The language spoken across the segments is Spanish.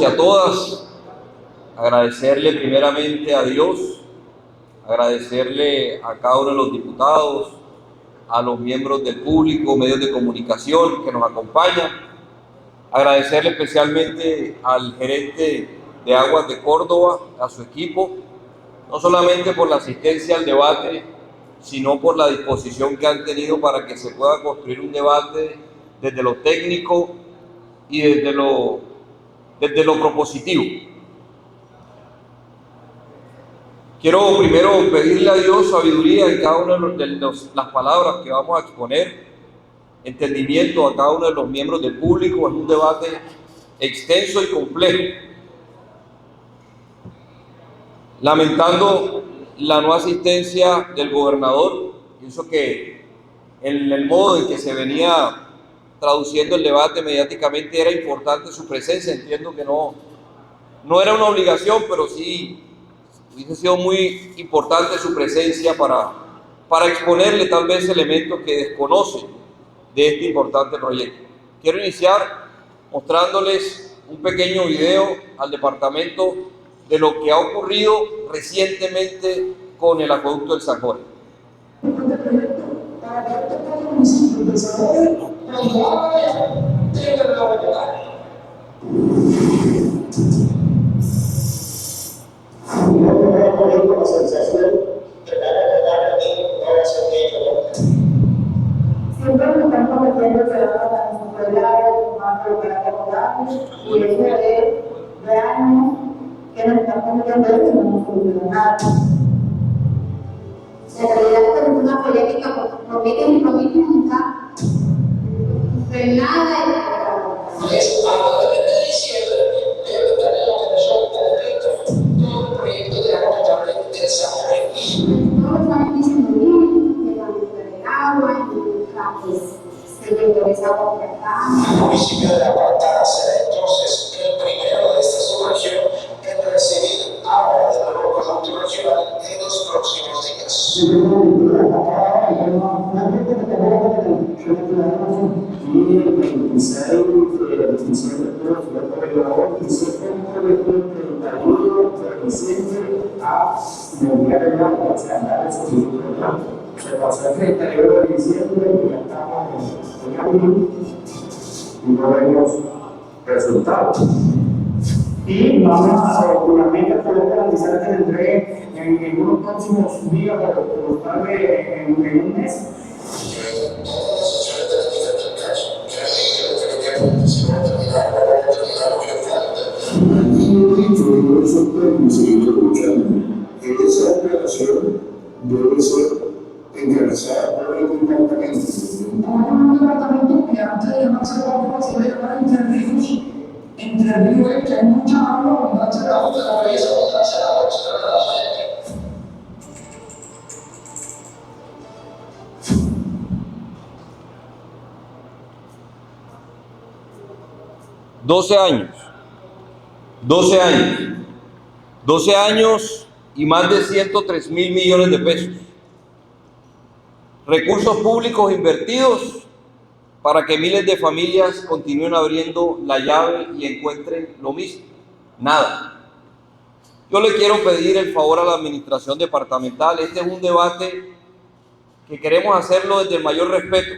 a todas, agradecerle primeramente a Dios, agradecerle a cada uno de los diputados, a los miembros del público, medios de comunicación que nos acompañan, agradecerle especialmente al gerente de Aguas de Córdoba, a su equipo, no solamente por la asistencia al debate, sino por la disposición que han tenido para que se pueda construir un debate desde lo técnico y desde lo propositivo. Quiero primero pedirle a Dios sabiduría en cada una de las palabras que vamos a exponer, entendimiento a cada uno de los miembros del público. Es un debate extenso y complejo. Lamentando la no asistencia del gobernador, pienso que en el modo en que se venía traduciendo el debate mediáticamente era importante su presencia. Entiendo que no era una obligación, pero sí hubiese sido muy importante su presencia para exponerle tal vez elementos que desconoce de este importante proyecto. Quiero iniciar mostrándoles un pequeño video al departamento de lo que ha ocurrido recientemente con el acueducto del San Jorge. Siempre nos están cometiendo peor y eso es de años que nos están cometiendo y no hemos solucionado nada. En realidad es una polémica porque prometen nunca, pero nada es a de diciembre debe estar en la comisión completa todo el proyecto de agua potable de San Jorge. Todos están diciendo bien, que van a meter el agua y nunca se llevó esa agua por acá. El municipio de La Pantana será entonces el primero de esta subregión en recibir agua del nuevo acueducto regional en los próximos días. Se pasó el 31 de diciembre y ya estamos en abril y no vemos resultados. Y vamos a seguramente poder garantizar que la entregue en unos próximos días o tal vez en un mes. Esa operación debe ser engrasada por el departamento. Un departamento que antes de llamarse agua se debe llamar Interríos. Interríos es que hay mucha agua, abundancia de agua. Abundancia de agua, extremadamente. 12 años. 12 años y más de 103 mil millones de pesos. Recursos públicos invertidos para que miles de familias continúen abriendo la llave y encuentren lo mismo. Nada. Yo le quiero pedir el favor a la administración departamental. Este es un debate que queremos hacerlo desde el mayor respeto.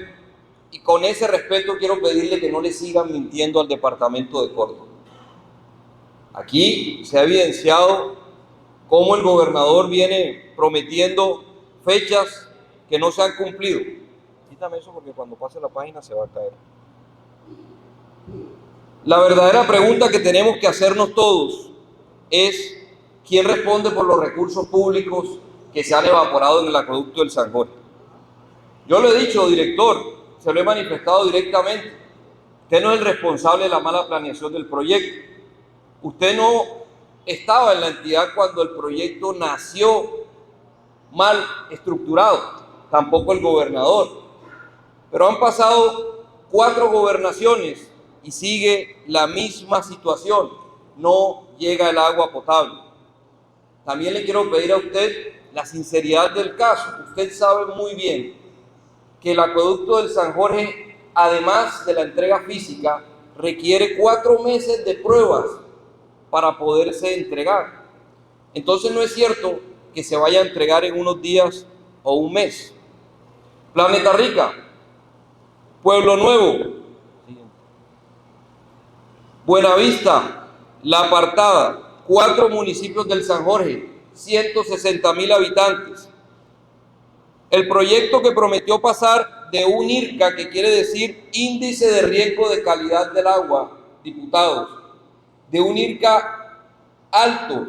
Y con ese respeto quiero pedirle que no le sigan mintiendo al departamento de Córdoba. Aquí se ha evidenciado cómo el gobernador viene prometiendo fechas que no se han cumplido. Quítame eso porque cuando pase la página se va a caer. La verdadera pregunta que tenemos que hacernos todos es ¿quién responde por los recursos públicos que se han evaporado en el acueducto del San Jorge? Yo lo he dicho, director, se lo he manifestado directamente. Usted no es el responsable de la mala planeación del proyecto. Usted no estaba en la entidad cuando el proyecto nació mal estructurado, tampoco el gobernador. Pero han pasado 4 gobernaciones y sigue la misma situación. No llega el agua potable. También le quiero pedir a usted la sinceridad del caso. Usted sabe muy bien que el acueducto del San Jorge, además de la entrega física, requiere 4 meses de pruebas para poderse entregar. Entonces no es cierto que se vaya a entregar en unos días o un mes. Planeta Rica, Pueblo Nuevo, Buenavista, La Apartada, 4 municipios del San Jorge, 160,000 habitantes. El proyecto que prometió pasar de un IRCA, que quiere decir Índice de Riesgo de Calidad del Agua, diputados, de un IRCA alto.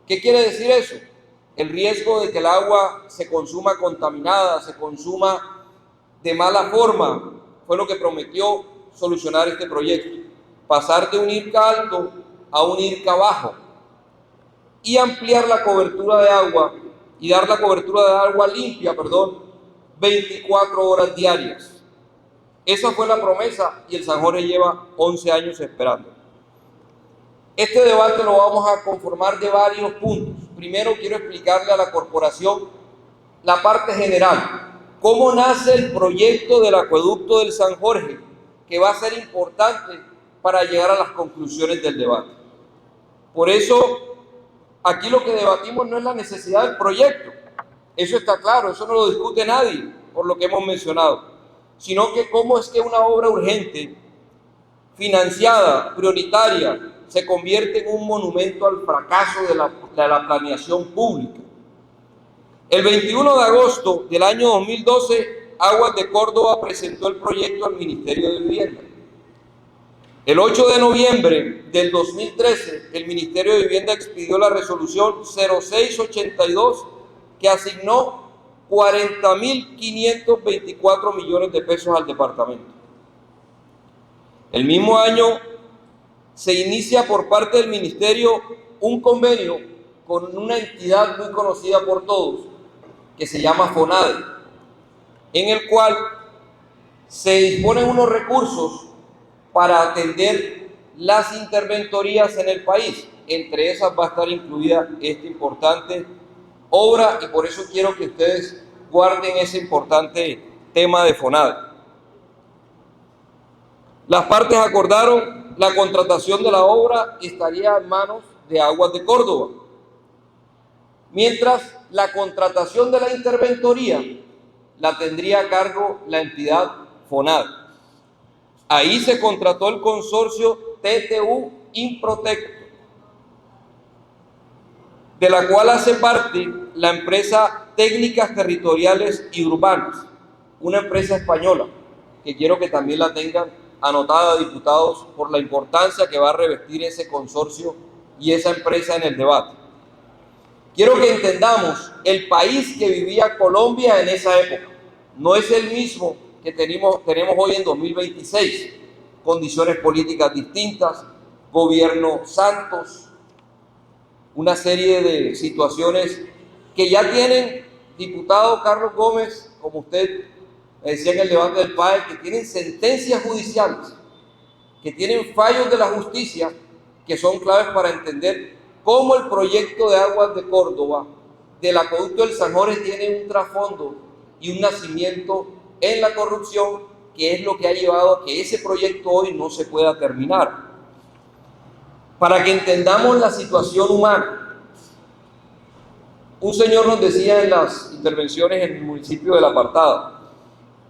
¿Qué quiere decir eso? El riesgo de que el agua se consuma contaminada, se consuma de mala forma, fue lo que prometió solucionar este proyecto. Pasar de un IRCA alto a un IRCA bajo y ampliar la cobertura de agua y dar la cobertura de agua limpia, 24 horas diarias. Esa fue la promesa y el San Jorge lleva 11 años esperando. Este debate lo vamos a conformar de varios puntos. Primero quiero explicarle a la corporación la parte general. ¿Cómo nace el proyecto del acueducto del San Jorge? Que va a ser importante para llegar a las conclusiones del debate. Por eso, aquí lo que debatimos no es la necesidad del proyecto. Eso está claro, eso no lo discute nadie, por lo que hemos mencionado. Sino que cómo es que una obra urgente, financiada, prioritaria, se convierte en un monumento al fracaso de la planeación pública. El 21 de agosto del año 2012, Aguas de Córdoba presentó el proyecto al Ministerio de Vivienda. El 8 de noviembre del 2013, el Ministerio de Vivienda expidió la resolución 0682 que asignó 40.524 millones de pesos al departamento. El mismo año se inicia por parte del Ministerio un convenio con una entidad muy conocida por todos, que se llama FONADE, en el cual se disponen unos recursos para atender las interventorías en el país. Entre esas va a estar incluida esta importante obra y por eso quiero que ustedes guarden ese importante tema de FONADE. Las partes acordaron la contratación de la obra estaría en manos de Aguas de Córdoba, mientras la contratación de la interventoría la tendría a cargo la entidad FONADE. Ahí se contrató el consorcio TTU Improtec, de la cual hace parte la empresa Técnicas Territoriales y Urbanas, una empresa española, que quiero que también la tengan anotada, diputados, por la importancia que va a revestir ese consorcio y esa empresa en el debate. Quiero que entendamos el país que vivía Colombia en esa época. No es el mismo que tenemos hoy en 2026. Condiciones políticas distintas, gobierno Santos, una serie de situaciones que ya tienen, diputado Carlos Gómez, como usted decía en el debate del PAE, que tienen sentencias judiciales, que tienen fallos de la justicia, que son claves para entender cómo el proyecto de Aguas de Córdoba, del acueducto del San Jorge, tiene un trasfondo y un nacimiento en la corrupción, que es lo que ha llevado a que ese proyecto hoy no se pueda terminar. Para que entendamos la situación humana, un señor nos decía en las intervenciones en el municipio de La Apartada,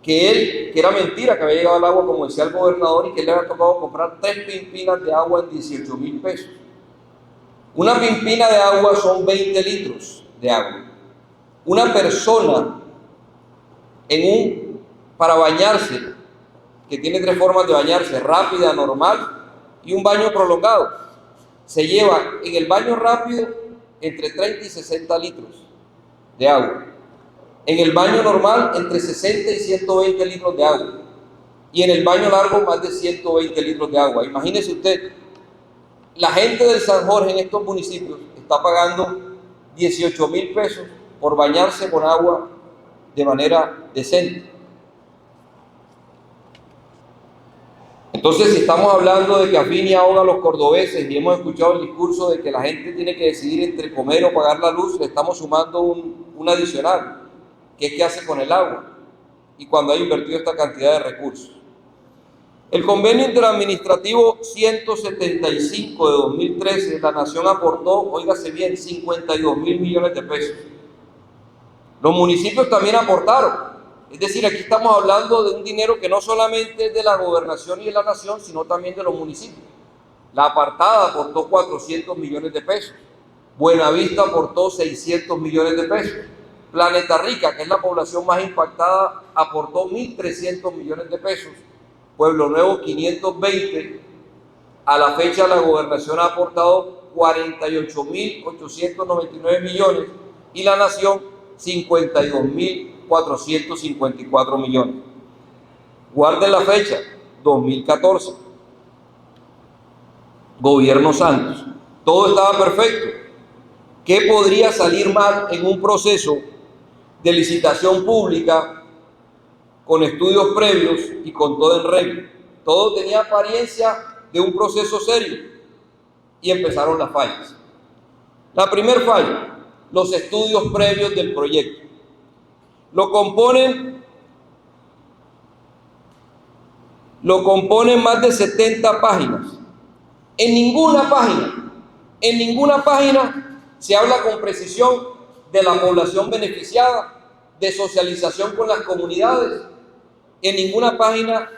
que era mentira que había llegado el agua, como decía el gobernador, y que le había tocado comprar 3 pimpinas de agua en 18,000 pesos. Una pimpina de agua son 20 litros de agua. Una persona para bañarse, que tiene 3 formas de bañarse: rápida, normal y un baño prolongado, se lleva en el baño rápido entre 30 y 60 litros de agua. En el baño normal, entre 60 y 120 litros de agua. Y en el baño largo, más de 120 litros de agua. Imagínese usted, la gente del San Jorge en estos municipios está pagando 18,000 pesos por bañarse con agua de manera decente. Entonces, si estamos hablando de que Afini ahoga a los cordobeses y hemos escuchado el discurso de que la gente tiene que decidir entre comer o pagar la luz, le estamos sumando un adicional, que es qué hace con el agua y cuando ha invertido esta cantidad de recursos. El convenio interadministrativo 175 de 2013, la Nación aportó, óigase bien, 52.000 millones de pesos. Los municipios también aportaron. Es decir, aquí estamos hablando de un dinero que no solamente es de la gobernación y de la nación, sino también de los municipios. La Apartada aportó 400 millones de pesos. Buenavista aportó 600 millones de pesos. Planeta Rica, que es la población más impactada, aportó 1.300 millones de pesos. Pueblo Nuevo 520, a la fecha la gobernación ha aportado 48.899 millones y la nación 52.454 millones. Guarden la fecha, 2014, gobierno Santos, todo estaba perfecto. ¿Qué podría salir mal en un proceso de licitación pública con estudios previos y con todo en regla? Todo tenía apariencia de un proceso serio y empezaron las fallas. La primera falla, los estudios previos del proyecto. Lo componen más de 70 páginas. En ninguna página se habla con precisión de la población beneficiada, de socialización con las comunidades. En ninguna página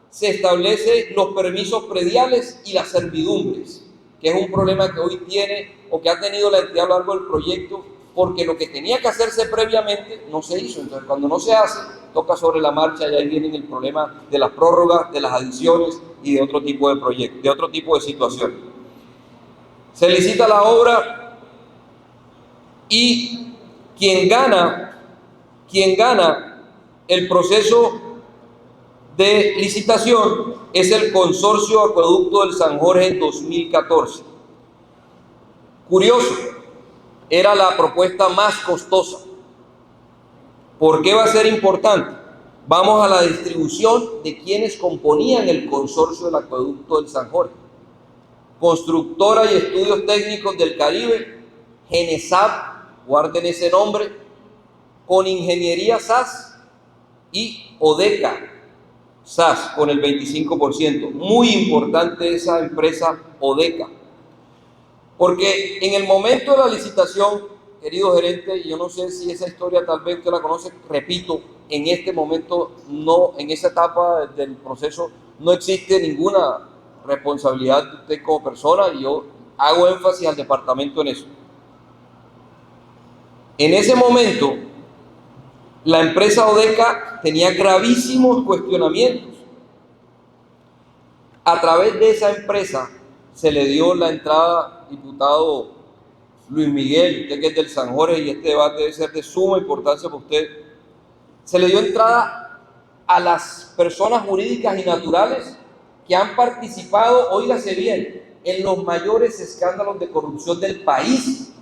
se establecen los permisos prediales y las servidumbres, que es un problema que hoy tiene o que ha tenido la entidad a lo largo del proyecto, porque lo que tenía que hacerse previamente no se hizo. Entonces, cuando no se hace, toca sobre la marcha y ahí viene el problema de las prórrogas, de las adiciones y de otro tipo de proyectos, de otro tipo de situaciones. Se licita la obra y quien gana el proceso de licitación es el Consorcio Acueducto del San Jorge en 2014. Curioso, era la propuesta más costosa. ¿Por qué va a ser importante? Vamos a la distribución de quienes componían el Consorcio del Acueducto del San Jorge. Constructora y Estudios Técnicos del Caribe, GENESAB, guarden ese nombre, con Ingeniería SAS y ODECA SAS con el 25%. Muy importante esa empresa ODECA, porque en el momento de la licitación, querido gerente, yo no sé si esa historia tal vez usted la conoce, repito, en este momento no, en esa etapa del proceso no existe ninguna responsabilidad de usted como persona y yo hago énfasis al departamento en eso. En ese momento, la empresa ODECA tenía gravísimos cuestionamientos. A través de esa empresa se le dio la entrada, diputado Luis Miguel, usted que es del San Jorge y este debate debe ser de suma importancia para usted, se le dio entrada a las personas jurídicas y naturales que han participado, óigase bien, en los mayores escándalos de corrupción del país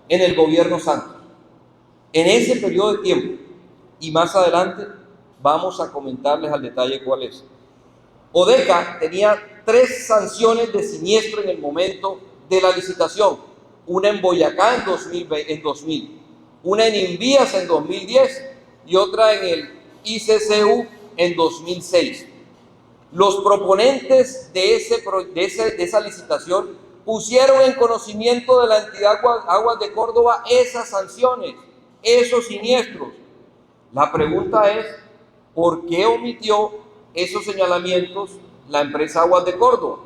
en el gobierno Santos. En ese periodo de tiempo, y más adelante vamos a comentarles al detalle cuál es. ODECA tenía 3 sanciones de siniestro en el momento de la licitación, una en Boyacá en 2000, una en Invías en 2010 y otra en el ICCU en 2006. Los proponentes de esa licitación pusieron en conocimiento de la entidad Aguas de Córdoba esas sanciones, esos siniestros. La pregunta es, ¿por qué omitió esos señalamientos la empresa Aguas de Córdoba?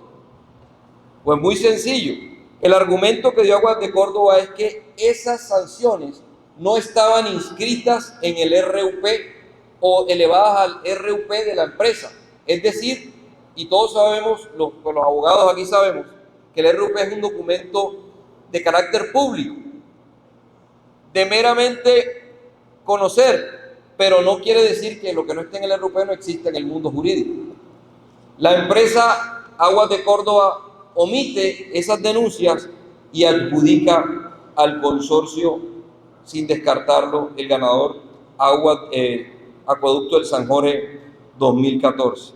Pues muy sencillo. El argumento que dio Aguas de Córdoba es que esas sanciones no estaban inscritas en el RUP o elevadas al RUP de la empresa. Es decir, y todos sabemos, los abogados aquí sabemos, que el RUP es un documento de carácter público, de meramente conocer, pero no quiere decir que lo que no esté en el RUP no exista en el mundo jurídico. La empresa Aguas de Córdoba omite esas denuncias y adjudica al consorcio, sin descartarlo, el ganador Acueducto del San Jorge 2014.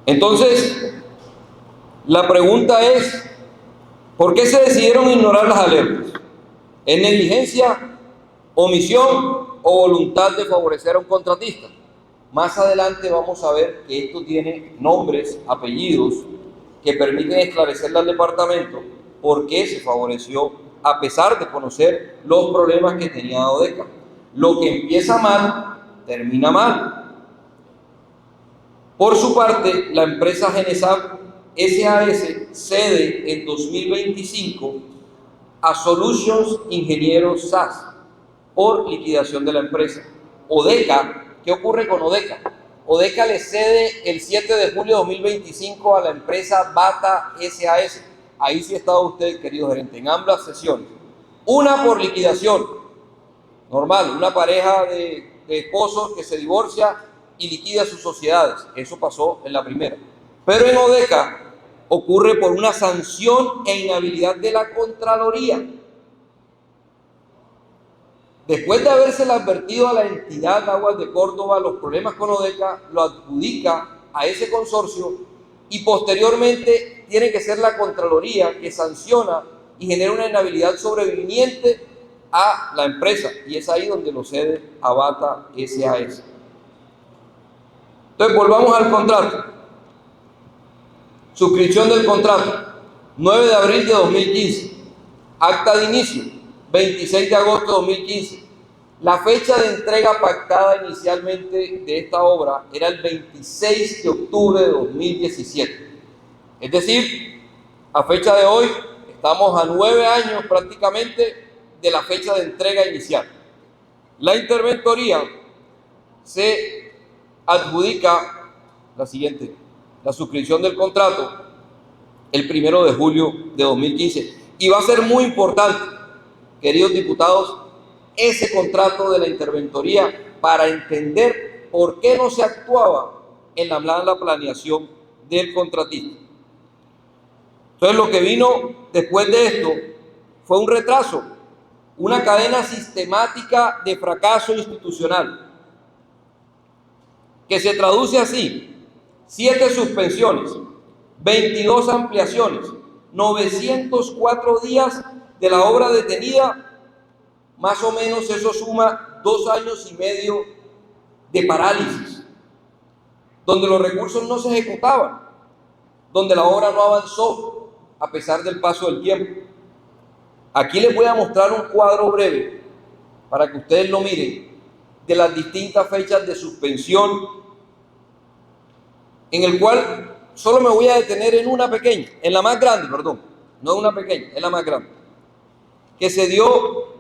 Entonces, la pregunta es, ¿por qué se decidieron ignorar las alertas? ¿Es negligencia, omisión o voluntad de favorecer a un contratista. Más adelante vamos a ver que esto tiene nombres, apellidos, que permiten esclarecerle al departamento por qué se favoreció a pesar de conocer los problemas que tenía Odeca. Lo que empieza mal, termina mal. Por su parte, la empresa Genesap SAS cede en 2025 a Solutions Ingenieros SAS por liquidación de la empresa. Odeca, ¿qué ocurre con Odeca? Odeca le cede el 7 de julio de 2025 a la empresa Bata SAS. Ahí sí estaba usted, querido gerente, en ambas sesiones. Una por liquidación, normal, una pareja de esposos que se divorcia y liquida sus sociedades. Eso pasó en la primera. Pero en Odeca ocurre por una sanción e inhabilidad de la Contraloría. Después de habérsele advertido a la entidad Aguas de Córdoba los problemas con Odeca, lo adjudica a ese consorcio y posteriormente tiene que ser la Contraloría que sanciona y genera una inhabilidad sobreviviente a la empresa, y es ahí donde lo cede a Bata SAS. Entonces volvamos al contrato. Suscripción del contrato, 9 de abril de 2015. Acta de inicio, 26 de agosto de 2015. La fecha de entrega pactada inicialmente de esta obra era el 26 de octubre de 2017. Es decir, a fecha de hoy estamos a 9 años prácticamente de la fecha de entrega inicial. La interventoría se adjudica la siguiente: la suscripción del contrato el 1 de julio de 2015. Y va a ser muy importante, queridos diputados, ese contrato de la interventoría para entender por qué no se actuaba en la mala planeación del contratista. Entonces, lo que vino después de esto fue un retraso, una cadena sistemática de fracaso institucional, que se traduce así: 7 suspensiones, 22 ampliaciones, 904 días de la obra detenida. Más o menos eso suma 2 años y medio de parálisis, donde los recursos no se ejecutaban, donde la obra no avanzó a pesar del paso del tiempo. Aquí les voy a mostrar un cuadro breve para que ustedes lo miren, de las distintas fechas de suspensión, en el cual solo me voy a detener en una pequeña, en la más grande, perdón, no una pequeña, es la más grande, que se dio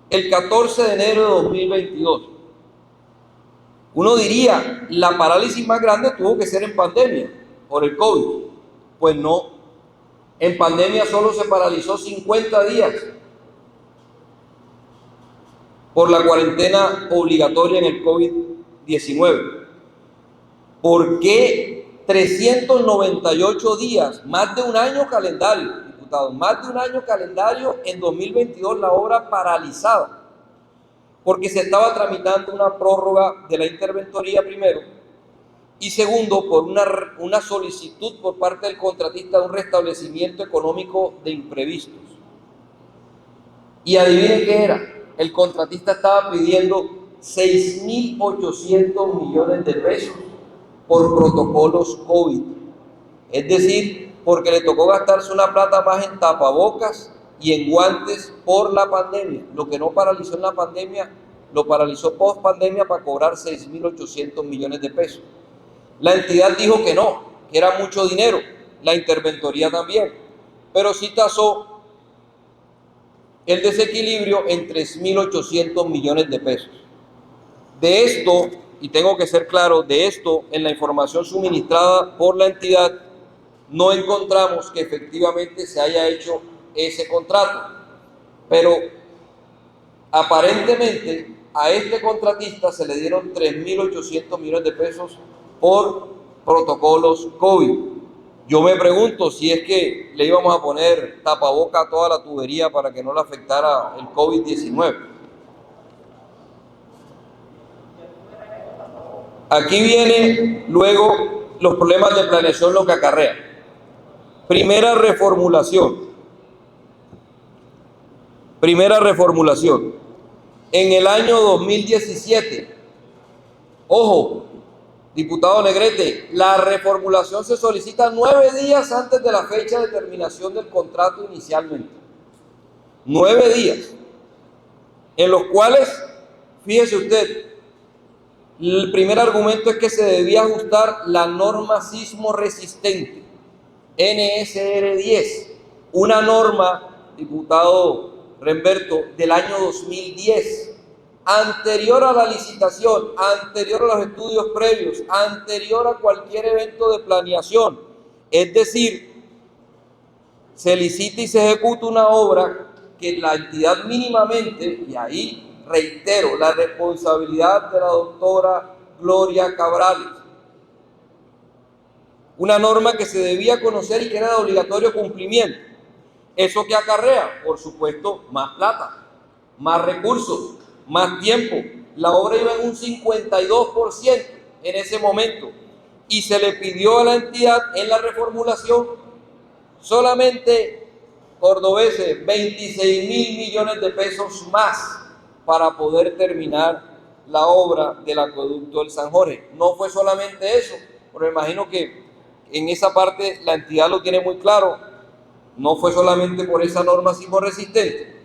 el 14 de enero de 2022. Uno diría, la parálisis más grande tuvo que ser en pandemia, por el COVID. Pues no, en pandemia solo se paralizó 50 días por la cuarentena obligatoria en el COVID-19. ¿Por qué 398 días, más de un año calendario, diputados, más de un año calendario en 2022 la obra paralizada? Porque se estaba tramitando una prórroga de la interventoría primero, y segundo, por una solicitud por parte del contratista de un restablecimiento económico de imprevistos. Y adivinen qué era, el contratista estaba pidiendo 6.800 millones de pesos por protocolos COVID. Es decir, porque le tocó gastarse una plata más en tapabocas y en guantes por la pandemia. Lo que no paralizó en la pandemia, lo paralizó post pandemia para cobrar 6.800 millones de pesos. La entidad dijo que no, que era mucho dinero, la interventoría también, pero sí tasó el desequilibrio en 3.800 millones de pesos. De esto, y tengo que ser claro, de esto en la información suministrada por la entidad no encontramos que efectivamente se haya hecho ese contrato, pero aparentemente a este contratista se le dieron 3.800 millones de pesos por protocolos COVID. Yo me pregunto si es que le íbamos a poner tapaboca a toda la tubería para que no le afectara el COVID-19. Aquí viene luego los problemas de planeación, lo que acarrea. Primera reformulación. en el año 2017. Ojo, diputado Negrete, la reformulación se solicita 9 días antes de la fecha de terminación del contrato inicialmente. 9 días, en los cuales, fíjese usted, el primer argumento es que se debía ajustar la norma sismo resistente, NSR 10, una norma, diputado Remberto, del año 2010, anterior a la licitación, anterior a los estudios previos, anterior a cualquier evento de planeación. Es decir, se licita y se ejecuta una obra que la entidad mínimamente, y ahí reitero, la responsabilidad de la doctora Gloria Cabrales, una norma que se debía conocer y que era de obligatorio cumplimiento. ¿Eso que acarrea? Por supuesto, más plata, más recursos, más tiempo. La obra iba en un 52% en ese momento y se le pidió a la entidad en la reformulación solamente, cordobeses, 26.000 millones de pesos más para poder terminar la obra del acueducto del San Jorge. No fue solamente eso, pero me imagino que en esa parte la entidad lo tiene muy claro. No fue solamente por esa norma sismo resistente.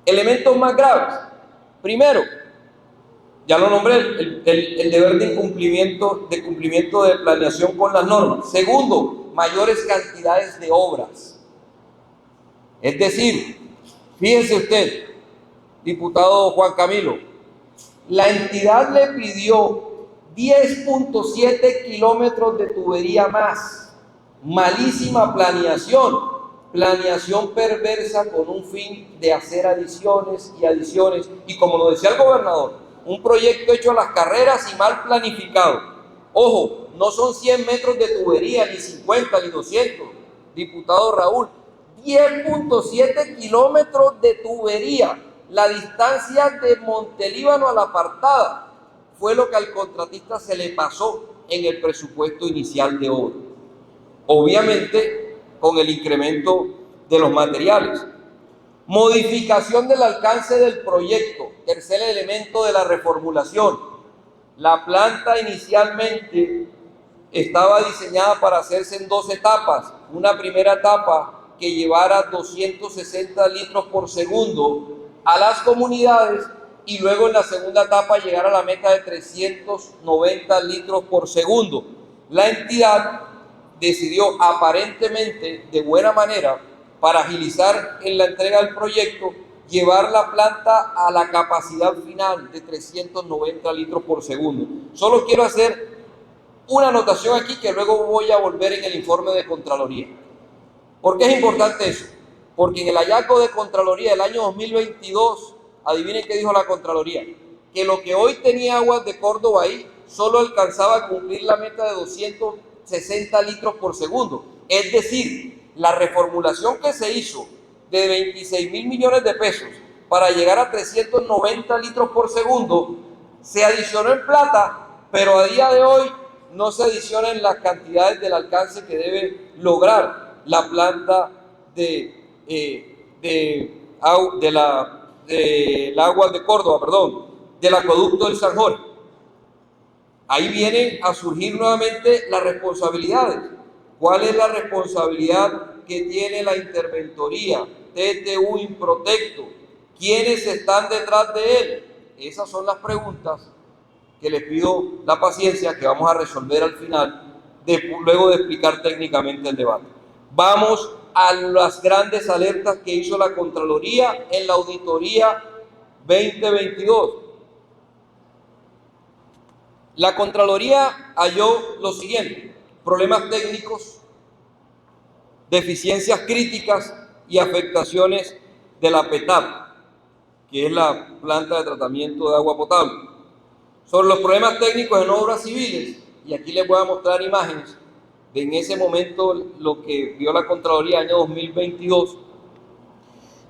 Elementos más graves. Primero, ya lo nombré, el deber de cumplimiento de planeación con las normas. Segundo, mayores cantidades de obras. Es decir, fíjese usted, diputado Juan Camilo, la entidad le pidió 10.7 kilómetros de tubería más. Malísima planeación perversa con un fin de hacer adiciones y adiciones. Y como lo decía el gobernador, un proyecto hecho a las carreras y mal planificado. Ojo, no son 100 metros de tubería, ni 50, ni 200, diputado Raúl. 10.7 kilómetros de tubería. La distancia de Montelíbano a La Apartada fue lo que al contratista se le pasó en el presupuesto inicial de obra. Obviamente, con el incremento de los materiales. Modificación del alcance del proyecto, tercer elemento de la reformulación. La planta inicialmente estaba diseñada para hacerse en 2 etapas. Una primera etapa que llevara 260 litros por segundo a las comunidades y luego en la segunda etapa llegar a la meta de 390 litros por segundo. La entidad decidió aparentemente de buena manera, para agilizar en la entrega del proyecto, llevar la planta a la capacidad final de 390 litros por segundo. Solo quiero hacer una anotación aquí que luego voy a volver en el informe de Contraloría. ¿Por qué es importante eso? Porque en el hallazgo de Contraloría del año 2022, adivinen qué dijo la Contraloría, que lo que hoy tenía Aguas de Córdoba ahí solo alcanzaba a cumplir la meta de 260 litros por segundo. Es decir, la reformulación que se hizo de 26.000 millones de pesos para llegar a 390 litros por segundo se adicionó en plata, pero a día de hoy no se adicionan las cantidades del alcance que debe lograr la planta del Aguas de Córdoba, del acueducto del San Jorge. Ahí vienen a surgir nuevamente las responsabilidades. ¿Cuál es la responsabilidad que tiene la interventoría, TTU Improtecto? ¿Quiénes están detrás de él? Esas son las preguntas que les pido la paciencia que vamos a resolver al final, luego de explicar técnicamente el debate. Vamos a las grandes alertas que hizo la Contraloría en la auditoría 2022. La Contraloría halló lo siguiente: problemas técnicos, deficiencias críticas y afectaciones de la PETAP, que es la planta de tratamiento de agua potable. Sobre los problemas técnicos en obras civiles, y aquí les voy a mostrar imágenes de en ese momento lo que vio la Contraloría año 2022,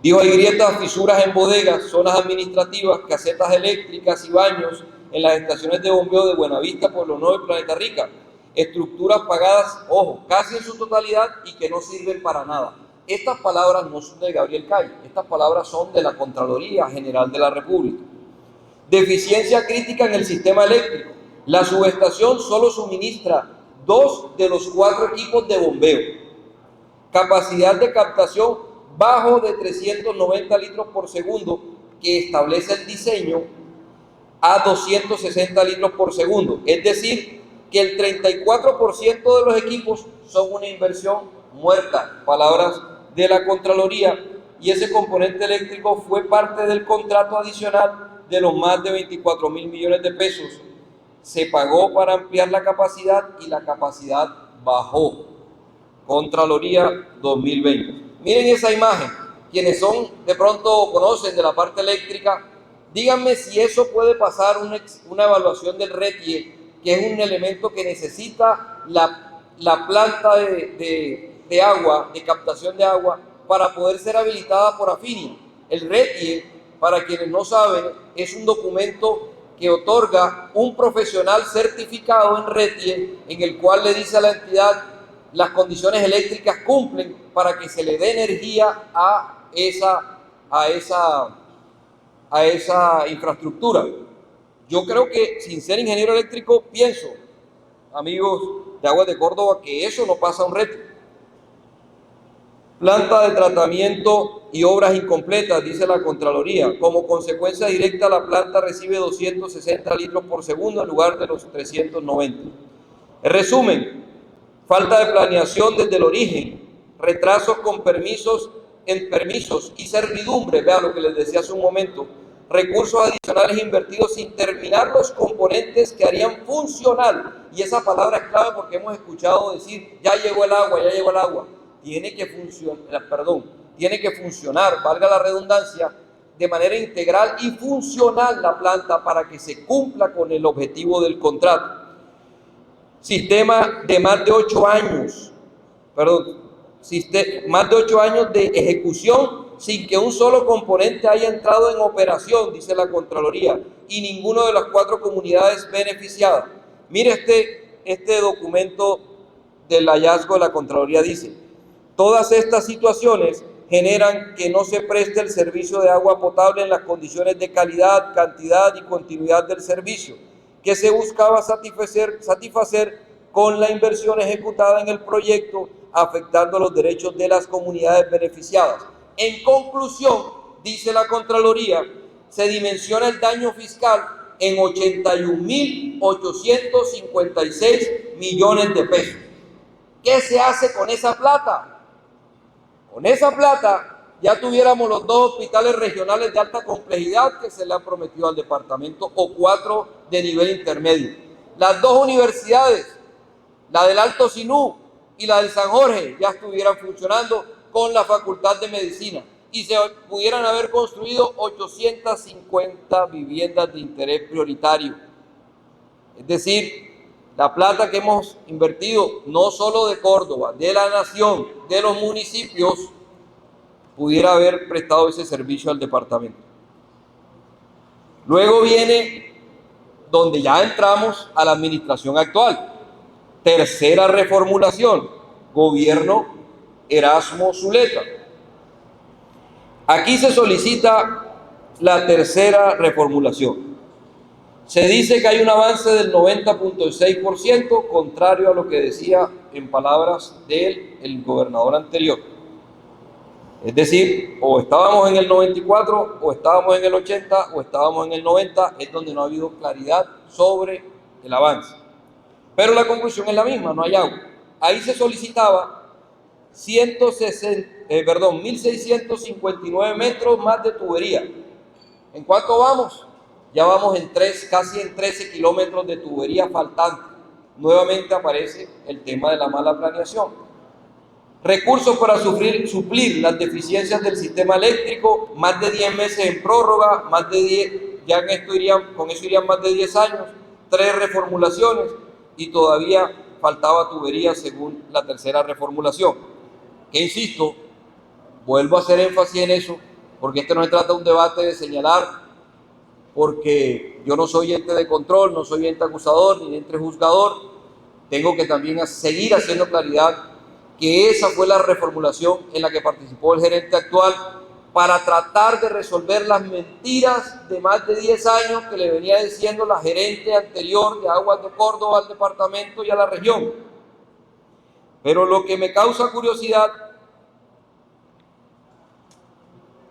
dijo: hay grietas, fisuras en bodegas, zonas administrativas, casetas eléctricas y baños en las estaciones de bombeo de Buenavista, Pueblo Nuevo y Planeta Rica. Estructuras pagadas, ojo, casi en su totalidad y que no sirven para nada. Estas palabras no son de Gabriel Calle, estas palabras son de la Contraloría General de la República. Deficiencia crítica en el sistema eléctrico. La subestación solo suministra 2 de los 4 equipos de bombeo. Capacidad de captación bajo de 390 litros por segundo, que establece el diseño, a 260 litros por segundo. Es decir, que el 34% de los equipos son una inversión muerta, palabras de la Contraloría, y ese componente eléctrico fue parte del contrato adicional de los más de 24.000 millones de pesos. Se pagó para ampliar la capacidad y la capacidad bajó. Contraloría 2020. Miren esa imagen. Quienes son de pronto conocen de la parte eléctrica, díganme si eso puede pasar una evaluación del RETIE, que es un elemento que necesita la planta de agua, de captación de agua, para poder ser habilitada por Afinia. El RETIE, para quienes no saben, es un documento que otorga un profesional certificado en RETIE, en el cual le dice a la entidad las condiciones eléctricas cumplen para que se le dé energía a esa infraestructura. Yo creo que, sin ser ingeniero eléctrico, pienso, amigos de Aguas de Córdoba, que eso no pasa a un RETIE. Planta de tratamiento y obras incompletas, dice la Contraloría. Como consecuencia directa, la planta recibe 260 litros por segundo en lugar de los 390. En resumen, falta de planeación desde el origen, retrasos en permisos y servidumbre, vean lo que les decía hace un momento, recursos adicionales invertidos sin terminar los componentes que harían funcional, y esa palabra es clave porque hemos escuchado decir, ya llegó el agua, ya llegó el agua. Tiene que funcionar, valga la redundancia, de manera integral y funcional la planta para que se cumpla con el objetivo del contrato. Sistema de más de 8 años, más de 8 años de ejecución sin que un solo componente haya entrado en operación, dice la Contraloría, y ninguno de las 4 comunidades beneficiadas. Mire este documento del hallazgo de la Contraloría, dice: todas estas situaciones generan que no se preste el servicio de agua potable en las condiciones de calidad, cantidad y continuidad del servicio que se buscaba satisfacer con la inversión ejecutada en el proyecto, afectando los derechos de las comunidades beneficiadas. En conclusión, dice la Contraloría, se dimensiona el daño fiscal en 81.856 millones de pesos. ¿Qué se hace con esa plata? Con esa plata ya tuviéramos los 2 hospitales regionales de alta complejidad que se le han prometido al departamento, o 4 de nivel intermedio. Las 2 universidades, la del Alto Sinú y la del San Jorge, ya estuvieran funcionando con la Facultad de Medicina y se pudieran haber construido 850 viviendas de interés prioritario. Es decir, la plata que hemos invertido, no solo de Córdoba, de la nación, de los municipios, pudiera haber prestado ese servicio al departamento. Luego viene donde ya entramos a la administración actual. Tercera reformulación, gobierno Erasmo Zuleta. Aquí se solicita la tercera reformulación. Se dice que hay un avance del 90.6%, contrario a lo que decía en palabras del gobernador anterior. Es decir, o estábamos en el 94, o estábamos en el 80, o estábamos en el 90, es donde no ha habido claridad sobre el avance. Pero la conclusión es la misma, no hay agua. Ahí se solicitaba 1.659 metros más de tubería. ¿En cuánto vamos? Ya vamos casi en 13 kilómetros de tubería faltante. Nuevamente aparece el tema de la mala planeación. Recursos para suplir las deficiencias del sistema eléctrico, más de 10 meses en prórroga, con eso irían más de 10 años, 3 reformulaciones y todavía faltaba tubería según la tercera reformulación. Que insisto, vuelvo a hacer énfasis en eso, porque no se trata de un debate de señalar, porque yo no soy ente de control, no soy ente acusador ni ente juzgador. Tengo que también seguir haciendo claridad que esa fue la reformulación en la que participó el gerente actual para tratar de resolver las mentiras de más de 10 años que le venía diciendo la gerente anterior de Aguas de Córdoba al departamento y a la región. Pero lo que me causa curiosidad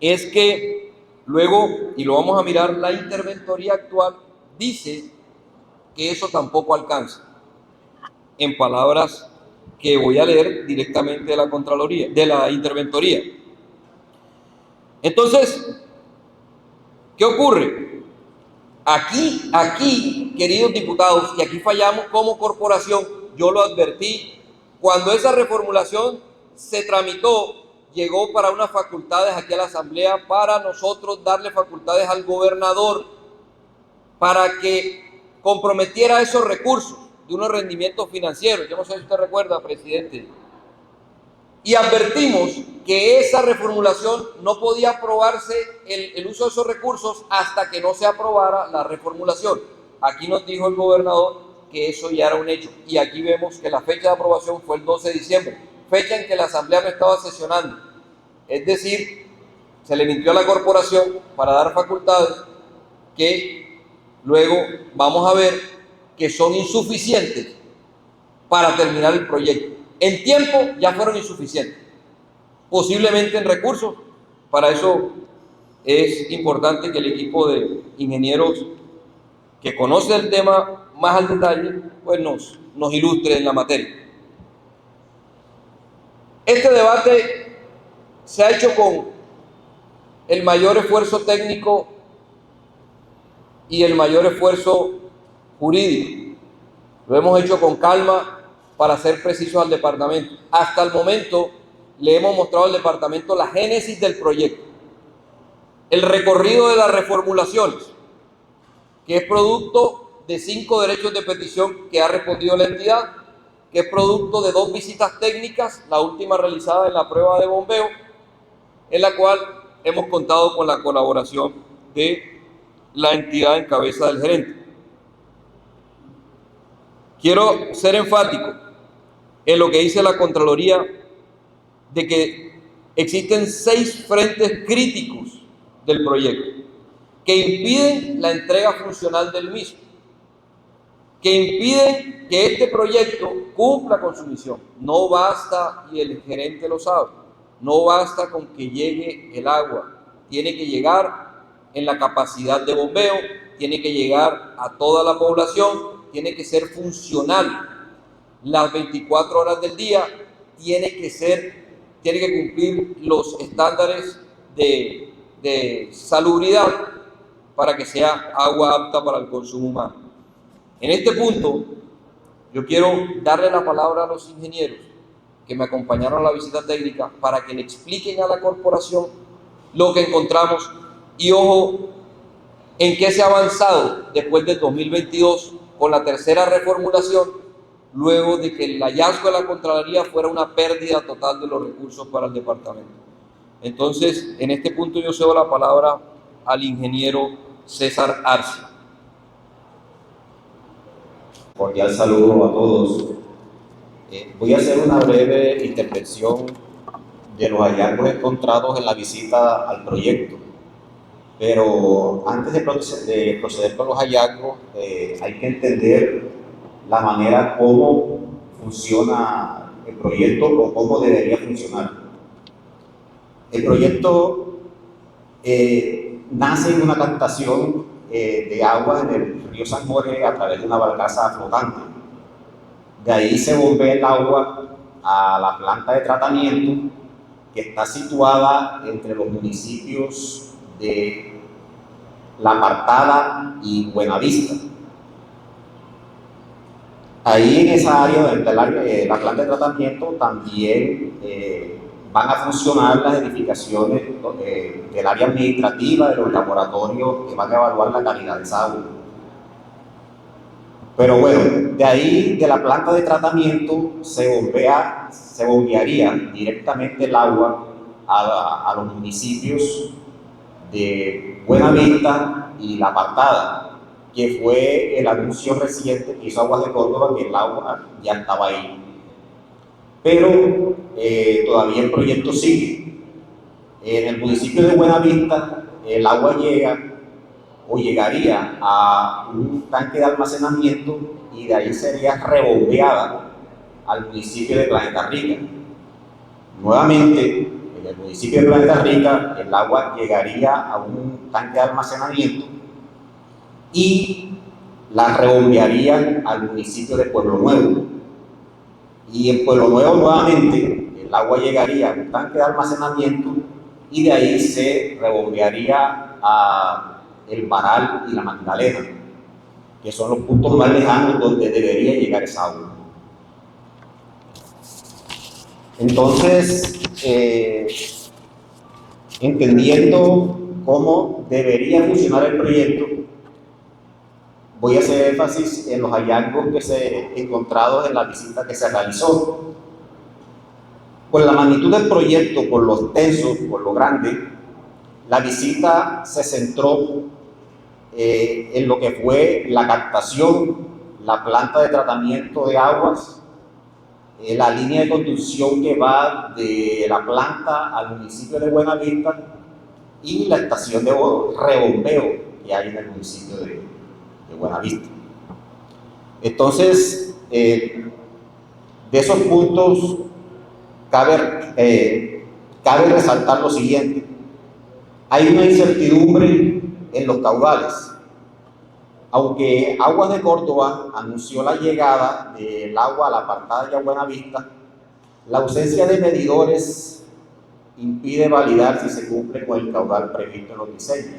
es que luego, y lo vamos a mirar, la interventoría actual dice que eso tampoco alcanza, en palabras que voy a leer directamente de la Contraloría, de la interventoría. Entonces, ¿qué ocurre? Aquí, queridos diputados, y aquí fallamos como corporación, yo lo advertí, cuando esa reformulación se tramitó, llegó para unas facultades aquí a la Asamblea, para nosotros darle facultades al gobernador, para que comprometiera esos recursos de unos rendimientos financieros. Yo no sé si usted recuerda, presidente. Y advertimos que esa reformulación no podía aprobarse el uso de esos recursos hasta que no se aprobara la reformulación. Aquí nos dijo el gobernador que eso ya era un hecho. Y aquí vemos que la fecha de aprobación fue el 12 de diciembre, fecha en que la Asamblea no estaba sesionando. Es decir, se le mintió a la corporación para dar facultades que luego vamos a ver que son insuficientes para terminar el proyecto. En tiempo ya fueron insuficientes, posiblemente en recursos. Para eso es importante que el equipo de ingenieros que conoce el tema más al detalle, pues nos ilustre en la materia. Este debate se ha hecho con el mayor esfuerzo técnico y el mayor esfuerzo jurídico. Lo hemos hecho con calma, para ser precisos al departamento. Hasta el momento le hemos mostrado al departamento la génesis del proyecto, el recorrido de las reformulaciones, que es producto de 5 derechos de petición que ha respondido la entidad, que es producto de 2 visitas técnicas, la última realizada en la prueba de bombeo, en la cual hemos contado con la colaboración de la entidad en cabeza del gerente. Quiero ser enfático en lo que dice la Contraloría, de que existen 6 frentes críticos del proyecto que impiden la entrega funcional del mismo, que impiden que este proyecto cumpla con su misión. No basta, y el gerente lo sabe, no basta con que llegue el agua, tiene que llegar en la capacidad de bombeo, tiene que llegar a toda la población, tiene que ser funcional las 24 horas del día, tiene que cumplir los estándares de salubridad para que sea agua apta para el consumo humano. En este punto, yo quiero darle la palabra a los ingenieros que me acompañaron a la visita técnica para que le expliquen a la corporación lo que encontramos y, ojo, en qué se ha avanzado después del 2022 con la tercera reformulación, luego de que el hallazgo de la Contraloría fuera una pérdida total de los recursos para el departamento. Entonces, en este punto yo cedo la palabra al ingeniero César Arce. Cordial saludo a todos. Voy a hacer una breve intervención de los hallazgos encontrados en la visita al proyecto. Pero antes de proceder con los hallazgos, hay que entender la manera como funciona el proyecto o cómo debería funcionar. El proyecto nace en una captación de agua en el río San Jorge a través de una barcaza flotante. De ahí se bombea el agua a la planta de tratamiento que está situada entre los municipios de La Apartada y Buenavista. Ahí en esa área, la planta de tratamiento, también van a funcionar las edificaciones del área administrativa, de los laboratorios que van a evaluar la calidad de esa agua. Pero bueno, de ahí, de la planta de tratamiento, se bombearía directamente el agua a los municipios de Buenavista y La Apartada, que fue el anuncio reciente que hizo Aguas de Córdoba, que el agua ya estaba ahí. Pero todavía el proyecto sigue. En el municipio de Buenavista, el agua llega o llegaría a un tanque de almacenamiento y de ahí sería rebombeada al municipio de Planeta Rica. Nuevamente, en el municipio de Planeta Rica, el agua llegaría a un tanque de almacenamiento y la rebombearían al municipio de Pueblo Nuevo. Y en Pueblo Nuevo, nuevamente, el agua llegaría a un tanque de almacenamiento y de ahí se rebombearía a El Varal y La Magdalena, que son los puntos más lejanos donde debería llegar esa agua. Entonces, entendiendo cómo debería funcionar el proyecto, voy a hacer énfasis en los hallazgos que se encontrados en la visita que se realizó. Por la magnitud del proyecto, por lo extenso, por lo grande, la visita se centró en lo que fue la captación, la planta de tratamiento de aguas, la línea de conducción que va de la planta al municipio de Buenavista y la estación de rebombeo que hay en el municipio de Buenavista. Entonces, de esos puntos cabe resaltar lo siguiente: hay una incertidumbre en los caudales. Aunque Aguas de Córdoba anunció la llegada del agua a la apartada de Buenavista, la ausencia de medidores impide validar si se cumple con el caudal previsto en los diseños.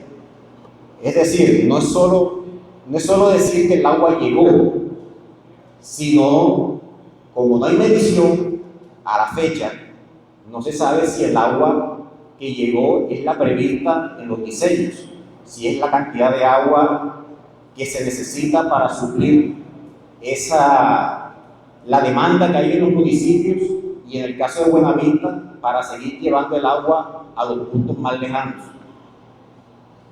Es decir, no es solo decir que el agua llegó, sino, como no hay medición a la fecha, no se sabe si el agua que llegó es la prevista en los diseños, si es la cantidad de agua que se necesita para suplir la demanda que hay en los municipios y en el caso de Buenavista para seguir llevando el agua a los puntos más lejanos.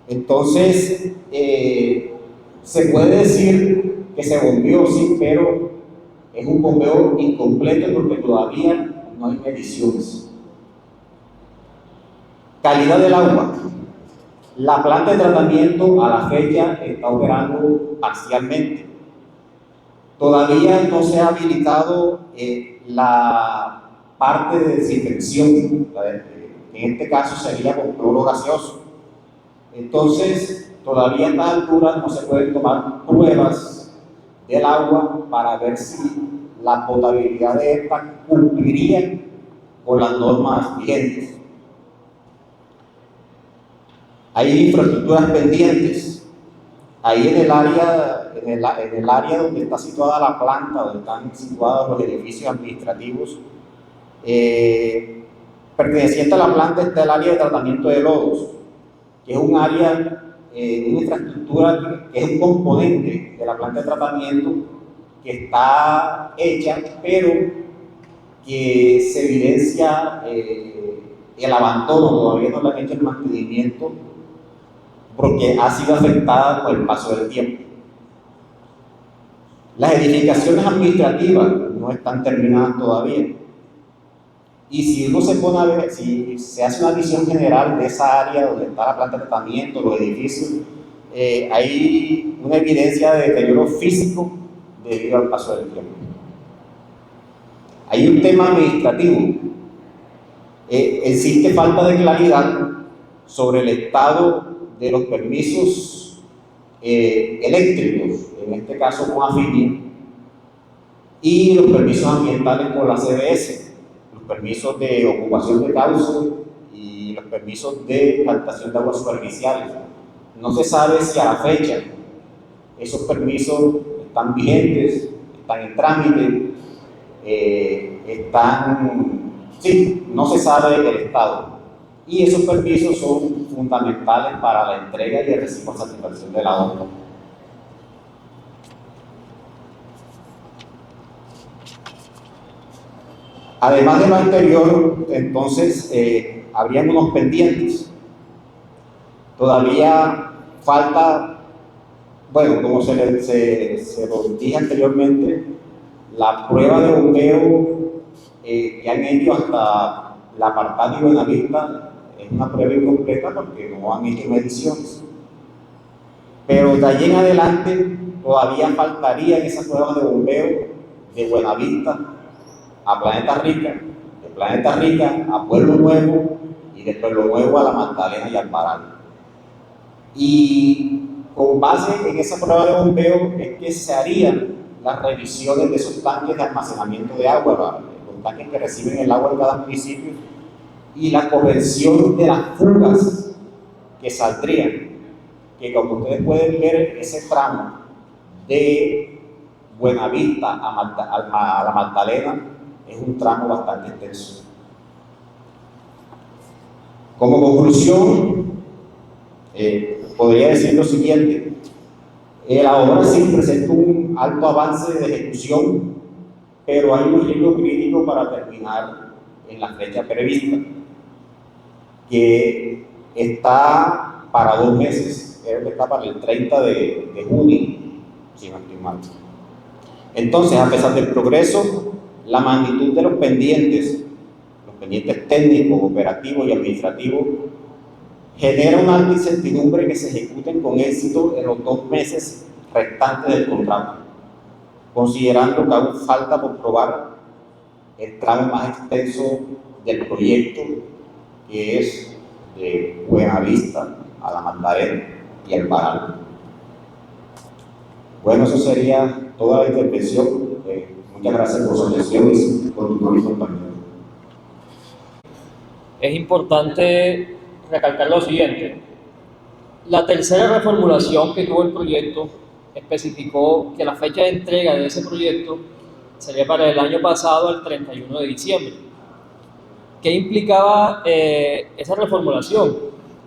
Entonces, se puede decir que se bombeó, sí, pero es un bombeo incompleto porque todavía no hay mediciones. Calidad del agua. La planta de tratamiento a la fecha está operando parcialmente. Todavía no se ha habilitado la parte de desinfección, en este caso sería con cloro gaseoso. Entonces, todavía a esta altura no se pueden tomar pruebas del agua para ver si la potabilidad de esta cumpliría con las normas vigentes. Hay infraestructuras pendientes. Ahí en el área donde está situada la planta, donde están situados los edificios administrativos, perteneciente a la planta está el área de tratamiento de lodos, que es un área, una infraestructura que es un componente de la planta de tratamiento que está hecha, pero que se evidencia el abandono, todavía no le han hecho el mantenimiento porque ha sido afectada por el paso del tiempo. Las edificaciones administrativas no están terminadas todavía. Y si uno se pone a ver, si se hace una visión general de esa área donde está la planta de tratamiento, los edificios, hay una evidencia de deterioro físico debido al paso del tiempo. Hay un tema administrativo. Existe falta de claridad sobre el estado de los permisos eléctricos, en este caso con Afinia, y los permisos ambientales con la CBS, los permisos de ocupación de cauce y los permisos de captación de aguas superficiales. No se sabe si a la fecha esos permisos están vigentes, están en trámite, no se sabe el estado. Y esos permisos son fundamentales para la entrega y el recibo de satisfacción de la obra. Además de lo anterior, entonces, habrían unos pendientes. Todavía falta, bueno, como se lo dije anteriormente, la prueba de bombeo que han hecho hasta la apartada de Buenavista es una prueba incompleta porque no han hecho mediciones. Pero de allí en adelante todavía faltarían esas pruebas de bombeo de Buenavista a Planeta Rica, de Planeta Rica a Pueblo Nuevo y de Pueblo Nuevo a La Magdalena y al Paral. Y con base en esa prueba de bombeo es que se harían las revisiones de esos tanques de almacenamiento de agua, los tanques que reciben el agua en cada municipio, y la corrección de las fugas que saldrían, que como ustedes pueden ver, ese tramo de Buenavista a La Magdalena es un tramo bastante extenso. Como conclusión, podría decir lo siguiente: la obra sí presenta un alto avance de ejecución, pero hay un ritmo crítico para terminar en la fecha prevista, que está para 2 meses, creo que está para el 30 de junio, si no estoy mal. Entonces, a pesar del progreso, la magnitud de los pendientes técnicos, operativos y administrativos, genera una alta incertidumbre que se ejecuten con éxito en los 2 meses restantes del contrato, considerando que aún falta por probar el tramo más extenso del proyecto, que es de Buenavista a La Magdalena y el Paral. Bueno, eso sería toda la intervención. Muchas gracias por su atención y por tu compañero. Es importante recalcar lo siguiente: la tercera reformulación que tuvo el proyecto especificó que la fecha de entrega de ese proyecto sería para el año pasado, el 31 de diciembre. ¿Qué implicaba esa reformulación?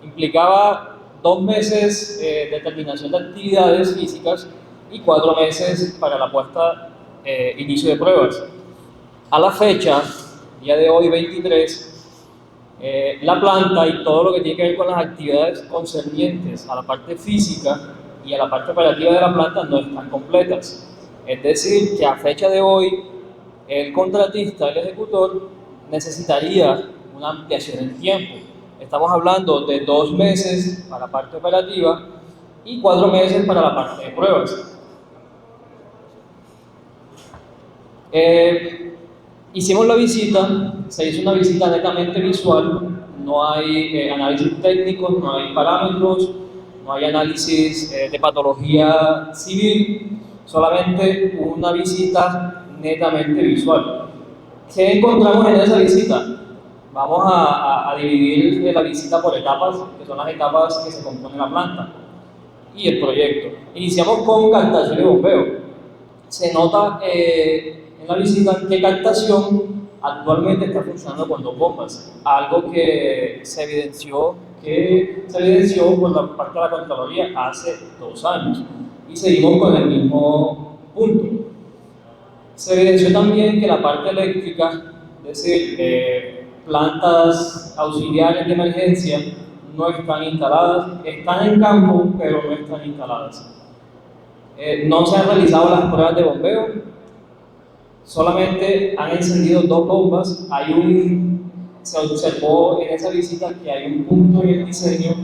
Implicaba 2 meses de terminación de actividades físicas y 4 meses para la puesta inicio de pruebas. A la fecha, día de hoy 23, la planta y todo lo que tiene que ver con las actividades concernientes a la parte física y a la parte operativa de la planta no están completas. Es decir, que a fecha de hoy el contratista, el ejecutor, necesitaría una ampliación en tiempo. Estamos hablando de 2 meses para la parte operativa y 4 meses para la parte de pruebas. Hicimos la visita, se hizo una visita netamente visual, no hay análisis técnicos, no hay parámetros, no hay análisis de patología civil, solamente una visita netamente visual. ¿Qué encontramos en esa visita? Vamos a dividir la visita por etapas, que son las etapas que se componen la planta y el proyecto. Iniciamos con captación y bombeo. Se nota en la visita que captación actualmente está funcionando con 2 bombas, algo que se evidenció por la parte de la Contraloría hace 2 años y seguimos con el mismo punto. Se evidenció también que la parte eléctrica, es decir, plantas auxiliares de emergencia, no están instaladas, están en campo, pero no están instaladas. No se han realizado las pruebas de bombeo, solamente han encendido 2 bombas. Se observó en esa visita que hay un punto en el diseño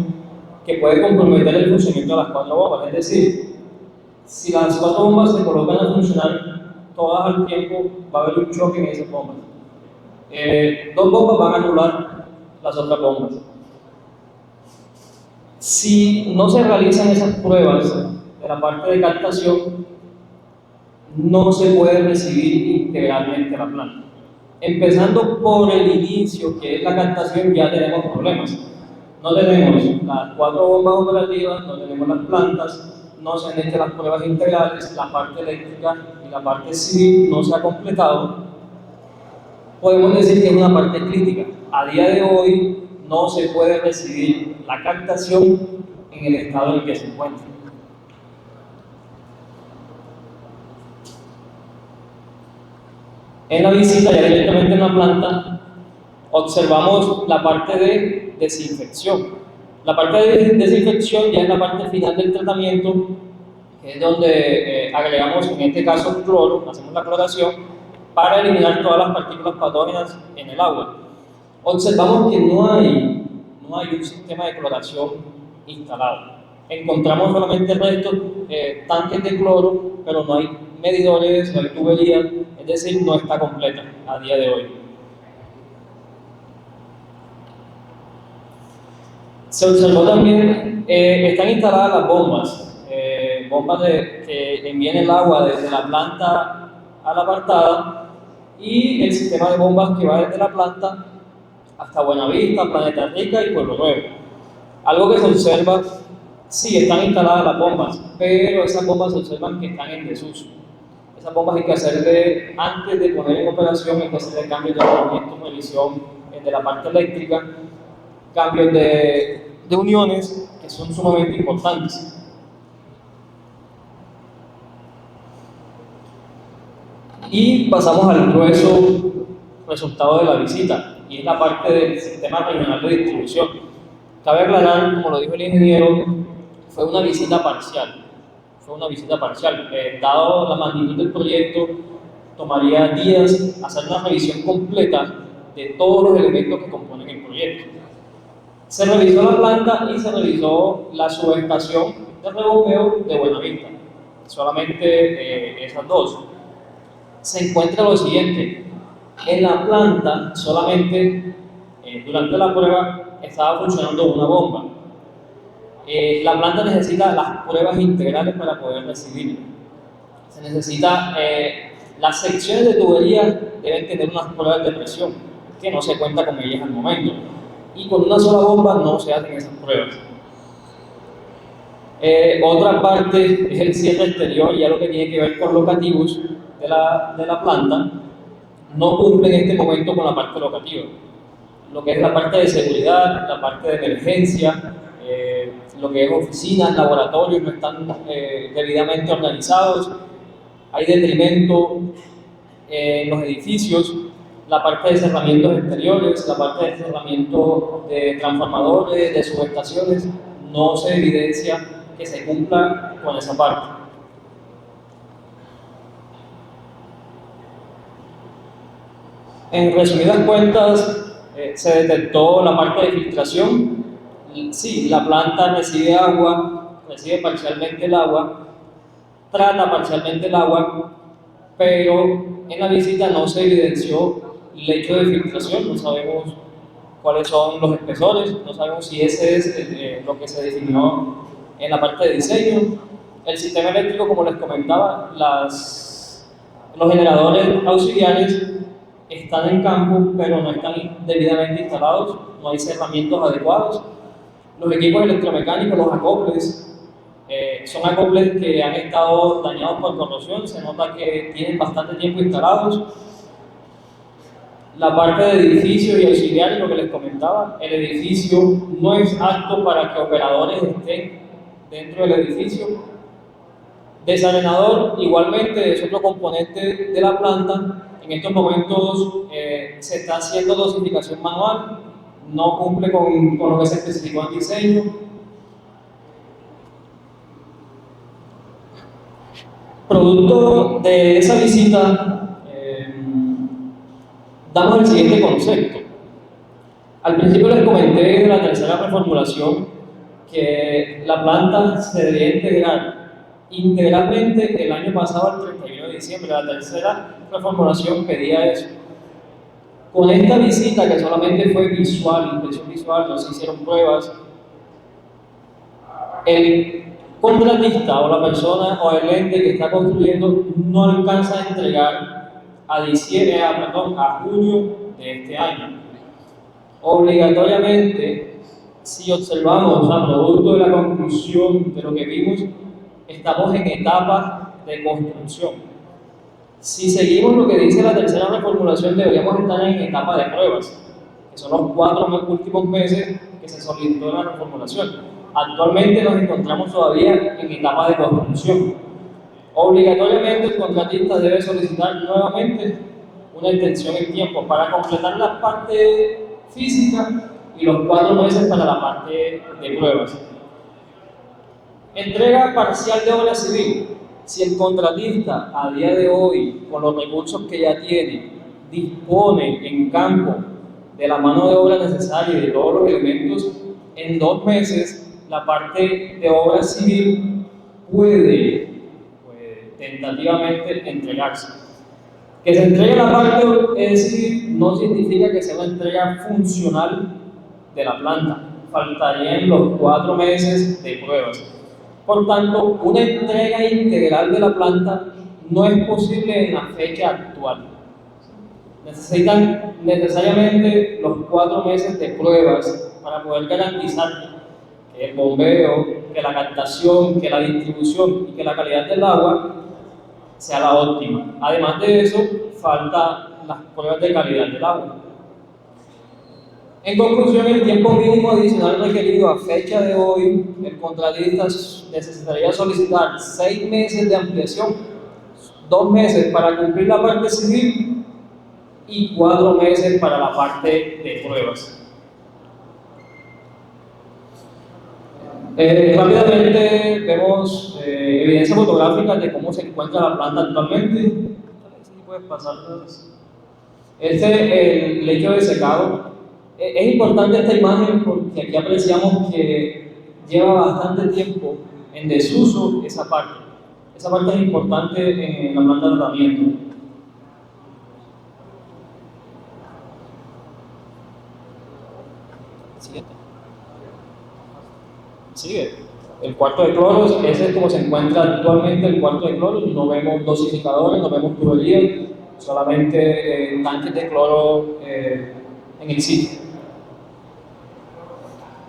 que puede comprometer el funcionamiento de las 4 bombas, es decir, si las 4 bombas se colocan a funcionar todas al tiempo, va a haber un choque en esas bombas. 2 bombas van a anular las otras bombas. Si no se realizan esas pruebas de la parte de captación, no se puede recibir integralmente la planta. Empezando por el inicio, que es la captación, ya tenemos problemas. No tenemos las 4 bombas operativas, no tenemos las plantas, no se han hecho las pruebas integrales, la parte eléctrica y la parte civil no se ha completado. Podemos decir que es una parte crítica. A día de hoy no se puede recibir la captación en el estado en el que se encuentra. En la visita, ya directamente en la planta, observamos la parte de desinfección. La parte de desinfección ya es la parte final del tratamiento, que es donde agregamos, en este caso, cloro, hacemos la cloración para eliminar todas las partículas patógenas en el agua. Observamos que no no hay un sistema de cloración instalado. Encontramos solamente restos, tanques de cloro, pero no hay medidores, no hay tuberías, es decir, no está completa a día de hoy. Se observó también, están instaladas las bombas, que envían el agua desde la planta a la apartada, y el sistema de bombas que va desde la planta hasta Buenavista, Planeta Rica y Pueblo Nuevo. Algo que se observa, sí, están instaladas las bombas, pero esas bombas se observan que están en desuso. Esas bombas hay que hacerle, antes de poner en operación, hay que hacerle cambios de tratamiento, revisión de la parte eléctrica, cambios de uniones que son sumamente importantes. Y pasamos al grueso resultado de la visita, y es la parte del sistema regional de distribución. Cabe aclarar, como lo dijo el ingeniero, fue una visita parcial. Dado la magnitud del proyecto, tomaría días hacer una revisión completa de todos los elementos que componen el proyecto. Se revisó la planta y se revisó la subestación de rebombeo de Buenavista. Solamente esas dos. Se encuentra lo siguiente: en la planta solamente durante la prueba estaba funcionando una bomba. La planta necesita las pruebas integrales para poder recibirla. Se necesita, las secciones de tubería deben tener unas pruebas de presión, que no se cuenta con ellas al momento. Y con una sola bomba no se hacen esas pruebas. Otra parte es el cierre exterior, ya lo que tiene que ver con locativos de la planta, no cumple en este momento con la parte locativa. Lo que es la parte de seguridad, la parte de emergencia, lo que es oficinas, laboratorios, no están debidamente organizados, hay detrimento en los edificios, la parte de cerramientos exteriores, la parte de cerramiento de transformadores, de subestaciones, no se evidencia que se cumpla con esa parte. En resumidas cuentas, se detectó la parte de filtración. Sí, la planta recibe agua, recibe parcialmente el agua, trata parcialmente el agua, pero en la visita no se evidenció lecho de filtración, no sabemos cuáles son los espesores, no sabemos si ese es lo que se definió en la parte de diseño. El sistema eléctrico, como les comentaba, los generadores auxiliares están en campo, pero no están debidamente instalados, no hay cerramientos adecuados. Los equipos electromecánicos, los acoples, son acoples que han estado dañados por corrosión, se nota que tienen bastante tiempo instalados. La parte de edificio y auxiliares, lo que les comentaba, el edificio no es apto para que operadores estén dentro del edificio. Desarenador, igualmente, es otro componente de la planta. En estos momentos se está haciendo dosificación manual, no cumple con lo que se especificó en diseño. Producto de esa visita, damos el siguiente concepto. Al principio les comenté de la tercera reformulación que la planta se debía integrar integralmente el año pasado, el 31 de diciembre. La tercera reformulación pedía eso. Con esta visita, que solamente fue visual, impresión visual, no se hicieron pruebas, el contratista o la persona o el ente que está construyendo no alcanza a entregar a junio de este año. Obligatoriamente, si observamos a producto de la conclusión de lo que vimos, estamos en etapa de construcción. Si seguimos lo que dice la tercera reformulación, deberíamos estar en etapa de pruebas, que son los 4 últimos meses que se solicitó en la reformulación. Actualmente nos encontramos todavía en etapa de construcción. Obligatoriamente el contratista debe solicitar nuevamente una extensión en tiempo para completar la parte física y los 4 meses para la parte de pruebas. Entrega parcial de obra civil. Si el contratista a día de hoy, con los recursos que ya tiene, dispone en campo de la mano de obra necesaria y de todos los elementos, en 2 meses la parte de obra civil puede tentativamente entregarse. Que se entregue la parte civil no significa que sea una entrega funcional de la planta. Faltarían los 4 meses de pruebas. Por tanto, una entrega integral de la planta no es posible en la fecha actual. Necesitan necesariamente los 4 meses de pruebas para poder garantizar que el bombeo, que la captación, que la distribución y que la calidad del agua sea la óptima. Además de eso, faltan las pruebas de calidad del agua. En conclusión, el tiempo mínimo adicional requerido a fecha de hoy, el contratista necesitaría solicitar 6 meses de ampliación, 2 meses para cumplir la parte civil y 4 meses para la parte de pruebas. Rápidamente vemos evidencia fotográfica de cómo se encuentra la planta actualmente. Si puedes pasarlas. Este es el lecho de secado. Es importante esta imagen porque aquí apreciamos que lleva bastante tiempo en desuso esa parte. Esa parte es importante en la planta de tratamiento. Siguiente. Sigue. El cuarto de cloro, ese es como se encuentra actualmente el cuarto de cloro. No vemos dosificadores, no vemos tuberías, solamente tanques de cloro en el sitio.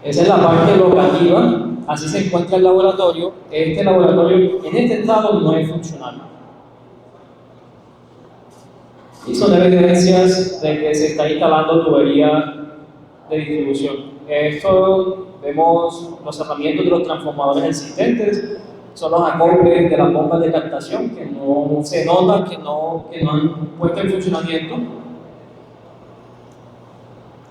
Esa es la parte locativa, así se encuentra el laboratorio. Este laboratorio en este estado no es funcional. Y son evidencias de que se está instalando tubería de distribución. Esto vemos los cerramientos de los transformadores existentes, son los acoples de las bombas de captación que no se nota que no han puesto en funcionamiento.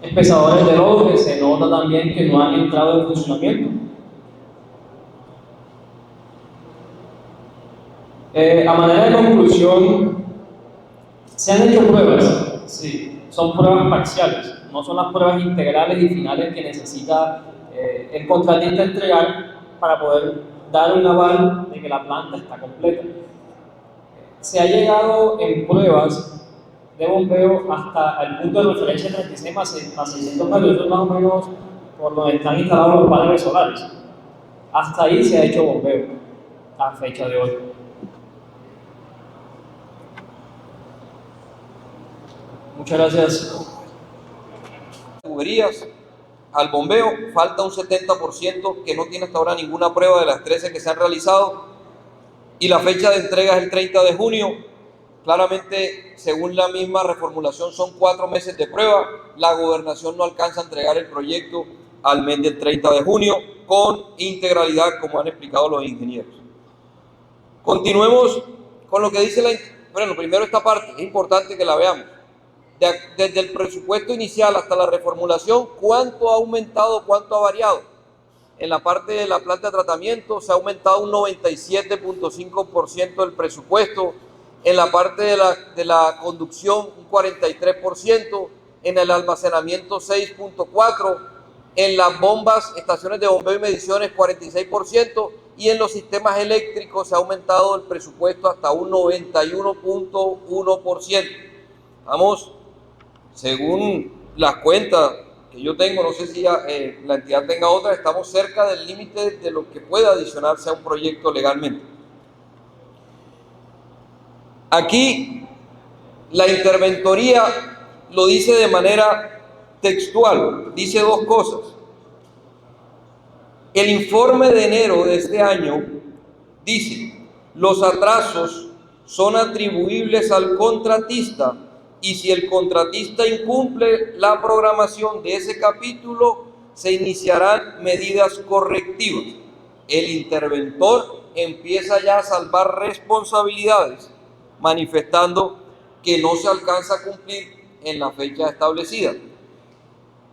Espesadores de lodo que se nota también que no han entrado en funcionamiento. A manera de conclusión, ¿se han hecho pruebas? Sí, son pruebas parciales, no son las pruebas integrales y finales que necesita el contratista entregar para poder dar un aval de que la planta está completa. Se ha llegado en pruebas de bombeo hasta el punto de referencia 36 más 600 metros, eso es más o menos por donde están instalados los paneles solares. Hasta ahí se ha hecho bombeo a fecha de hoy. Muchas gracias. Tuberías, al bombeo falta un 70% que no tiene hasta ahora ninguna prueba de las 13 que se han realizado y la fecha de entrega es el 30 de junio. Claramente, según la misma reformulación, son 4 meses de prueba. La gobernación no alcanza a entregar el proyecto al mes del 30 de junio con integralidad, como han explicado los ingenieros. Continuemos con lo que dice bueno, primero esta parte, es importante que la veamos. Desde el presupuesto inicial hasta la reformulación, ¿cuánto ha aumentado, cuánto ha variado? En la parte de la planta de tratamiento se ha aumentado un 97.5% del presupuesto, en la parte de la conducción un 43%, en el almacenamiento 6.4%, en las bombas, estaciones de bombeo y mediciones 46%, y en los sistemas eléctricos se ha aumentado el presupuesto hasta un 91.1%. Vamos, según las cuentas que yo tengo, no sé si la entidad tenga otra, estamos cerca del límite de lo que pueda adicionarse a un proyecto legalmente. Aquí la interventoría lo dice de manera textual, dice 2 cosas. El informe de enero de este año dice: los atrasos son atribuibles al contratista y si el contratista incumple la programación de ese capítulo, se iniciarán medidas correctivas. El interventor empieza ya a salvar responsabilidades, manifestando que no se alcanza a cumplir en la fecha establecida.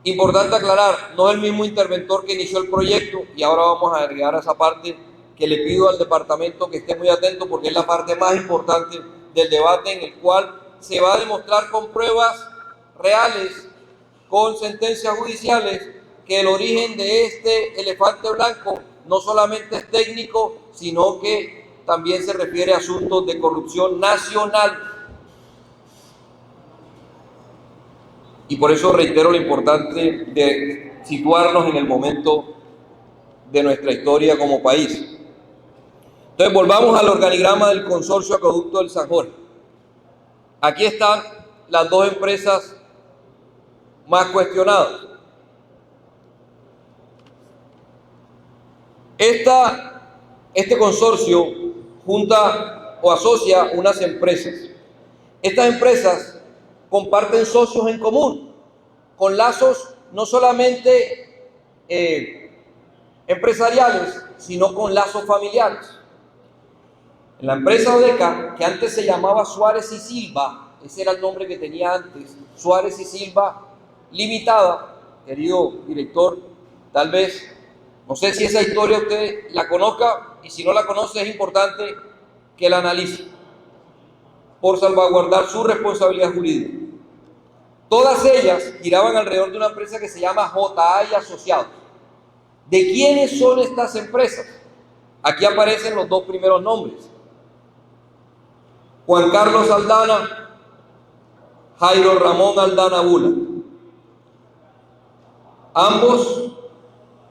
Importante aclarar, no es el mismo interventor que inició el proyecto, y ahora vamos a agregar a esa parte que le pido al departamento que esté muy atento porque es la parte más importante del debate, en el cual se va a demostrar con pruebas reales, con sentencias judiciales que el origen de este elefante blanco no solamente es técnico, sino que también se refiere a asuntos de corrupción nacional. Y por eso reitero lo importante de situarnos en el momento de nuestra historia como país. Entonces, volvamos al organigrama del consorcio Acueducto del San Jorge. Aquí están las dos empresas más cuestionadas. Este consorcio junta o asocia unas empresas. Estas empresas comparten socios en común, con lazos no solamente empresariales, sino con lazos familiares. En la empresa Odeca, que antes se llamaba Suárez y Silva, ese era el nombre que tenía antes, Suárez y Silva Limitada, querido director, tal vez, no sé si esa historia usted la conozca, y si no la conoce es importante que la analice, por salvaguardar su responsabilidad jurídica. Todas ellas giraban alrededor de una empresa que se llama J.A. y Asociados. ¿De quiénes son estas empresas? Aquí aparecen los dos primeros nombres: Juan Carlos Aldana, Jairo Ramón Aldana Bula, ambos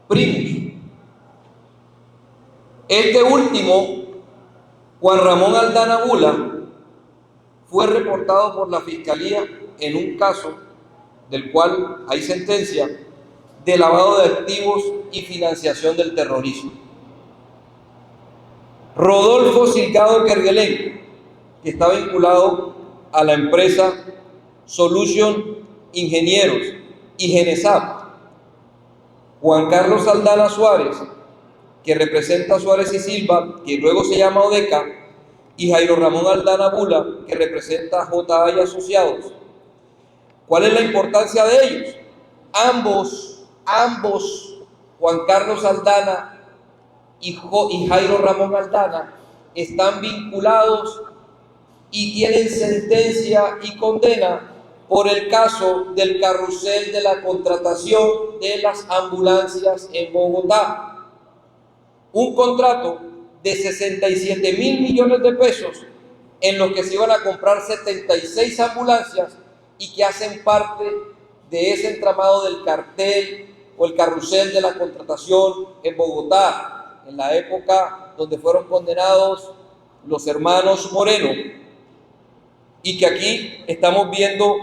primos. Este último, Juan Ramón Aldana Bula, fue reportado por la Fiscalía en un caso del cual hay sentencia de lavado de activos y financiación del terrorismo. Rodolfo Silgado Kerguelen, que está vinculado a la empresa Solution Ingenieros y Genesap. Juan Carlos Aldana Suárez, que representa a Suárez y Silva, que luego se llama Odeca, y Jairo Ramón Aldana Bula, que representa a J.A. y Asociados. ¿Cuál es la importancia de ellos? Ambos, Juan Carlos Aldana y Jairo Ramón Aldana, están vinculados y tienen sentencia y condena por el caso del carrusel de la contratación de las ambulancias en Bogotá. Un contrato de 67.000 millones de pesos en los que se iban a comprar 76 ambulancias y que hacen parte de ese entramado del cartel o el carrusel de la contratación en Bogotá, en la época donde fueron condenados los hermanos Moreno, y que aquí estamos viendo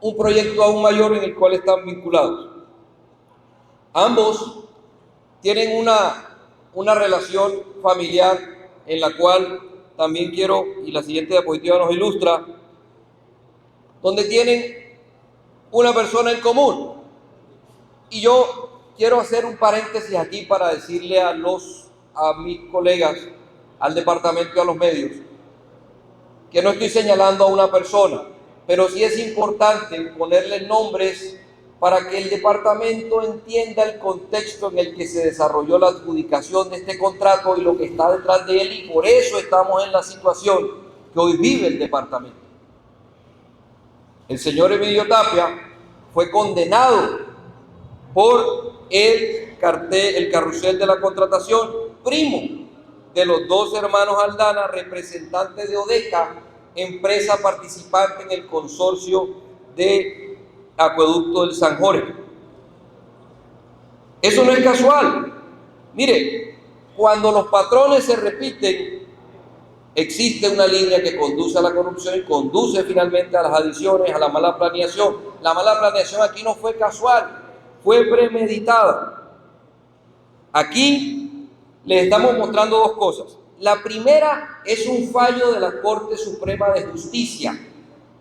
un proyecto aún mayor en el cual están vinculados. Ambos tienen una relación familiar en la cual también quiero, y la siguiente diapositiva nos ilustra, donde tienen una persona en común. Y yo quiero hacer un paréntesis aquí para decirle a mis colegas, al departamento y a los medios, que no estoy señalando a una persona, pero sí es importante ponerle nombres para que el departamento entienda el contexto en el que se desarrolló la adjudicación de este contrato y lo que está detrás de él, y por eso estamos en la situación que hoy vive el departamento. El señor Emilio Tapia fue condenado por el carrusel de la contratación, primo de los dos hermanos Aldana, representantes de Odeca, empresa participante en el consorcio de Acueducto del San Jorge. Eso no es casual. Mire, cuando los patrones se repiten, existe una línea que conduce a la corrupción y conduce finalmente a las adiciones, a la mala planeación. La mala planeación aquí no fue casual, fue premeditada. Aquí les estamos mostrando dos cosas. La primera es un fallo de la Corte Suprema de Justicia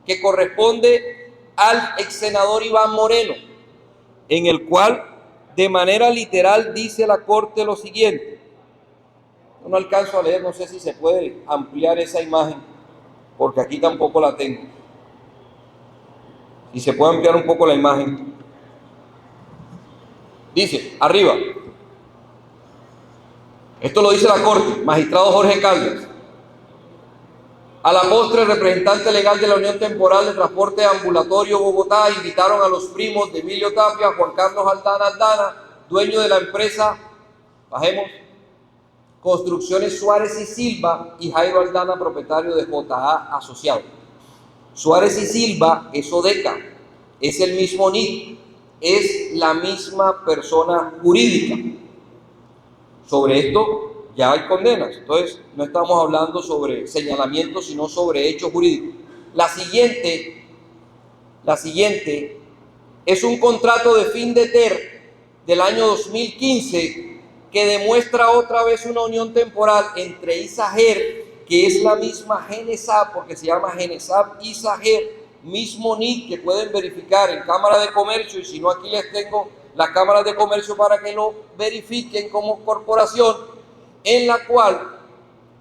que corresponde al ex senador Iván Moreno, en el cual de manera literal dice la Corte lo siguiente. No alcanzo a leer, no sé si se puede ampliar esa imagen, porque aquí tampoco la tengo. Si se puede ampliar un poco la imagen. Dice, arriba, esto lo dice la Corte, magistrado Jorge Caldas. A la postre, el representante legal de la Unión Temporal de Transporte Ambulatorio Bogotá invitaron a los primos de Emilio Tapia, Juan Carlos Aldana, dueño de la empresa, bajemos, Construcciones Suárez y Silva, y Jairo Aldana, propietario de JA Asociado. Suárez y Silva es ODECA, es el mismo NIC, es la misma persona jurídica. Sobre esto ya hay condenas, entonces no estamos hablando sobre señalamientos, sino sobre hechos jurídicos. La siguiente es un contrato de fin de TER del año 2015 que demuestra otra vez una unión temporal entre ISAGER, que es la misma GENESAP, porque se llama GENESAP ISAGER, mismo NIC, que pueden verificar en Cámara de Comercio, y si no, aquí les tengo las cámaras de comercio para que lo verifiquen como corporación, en la cual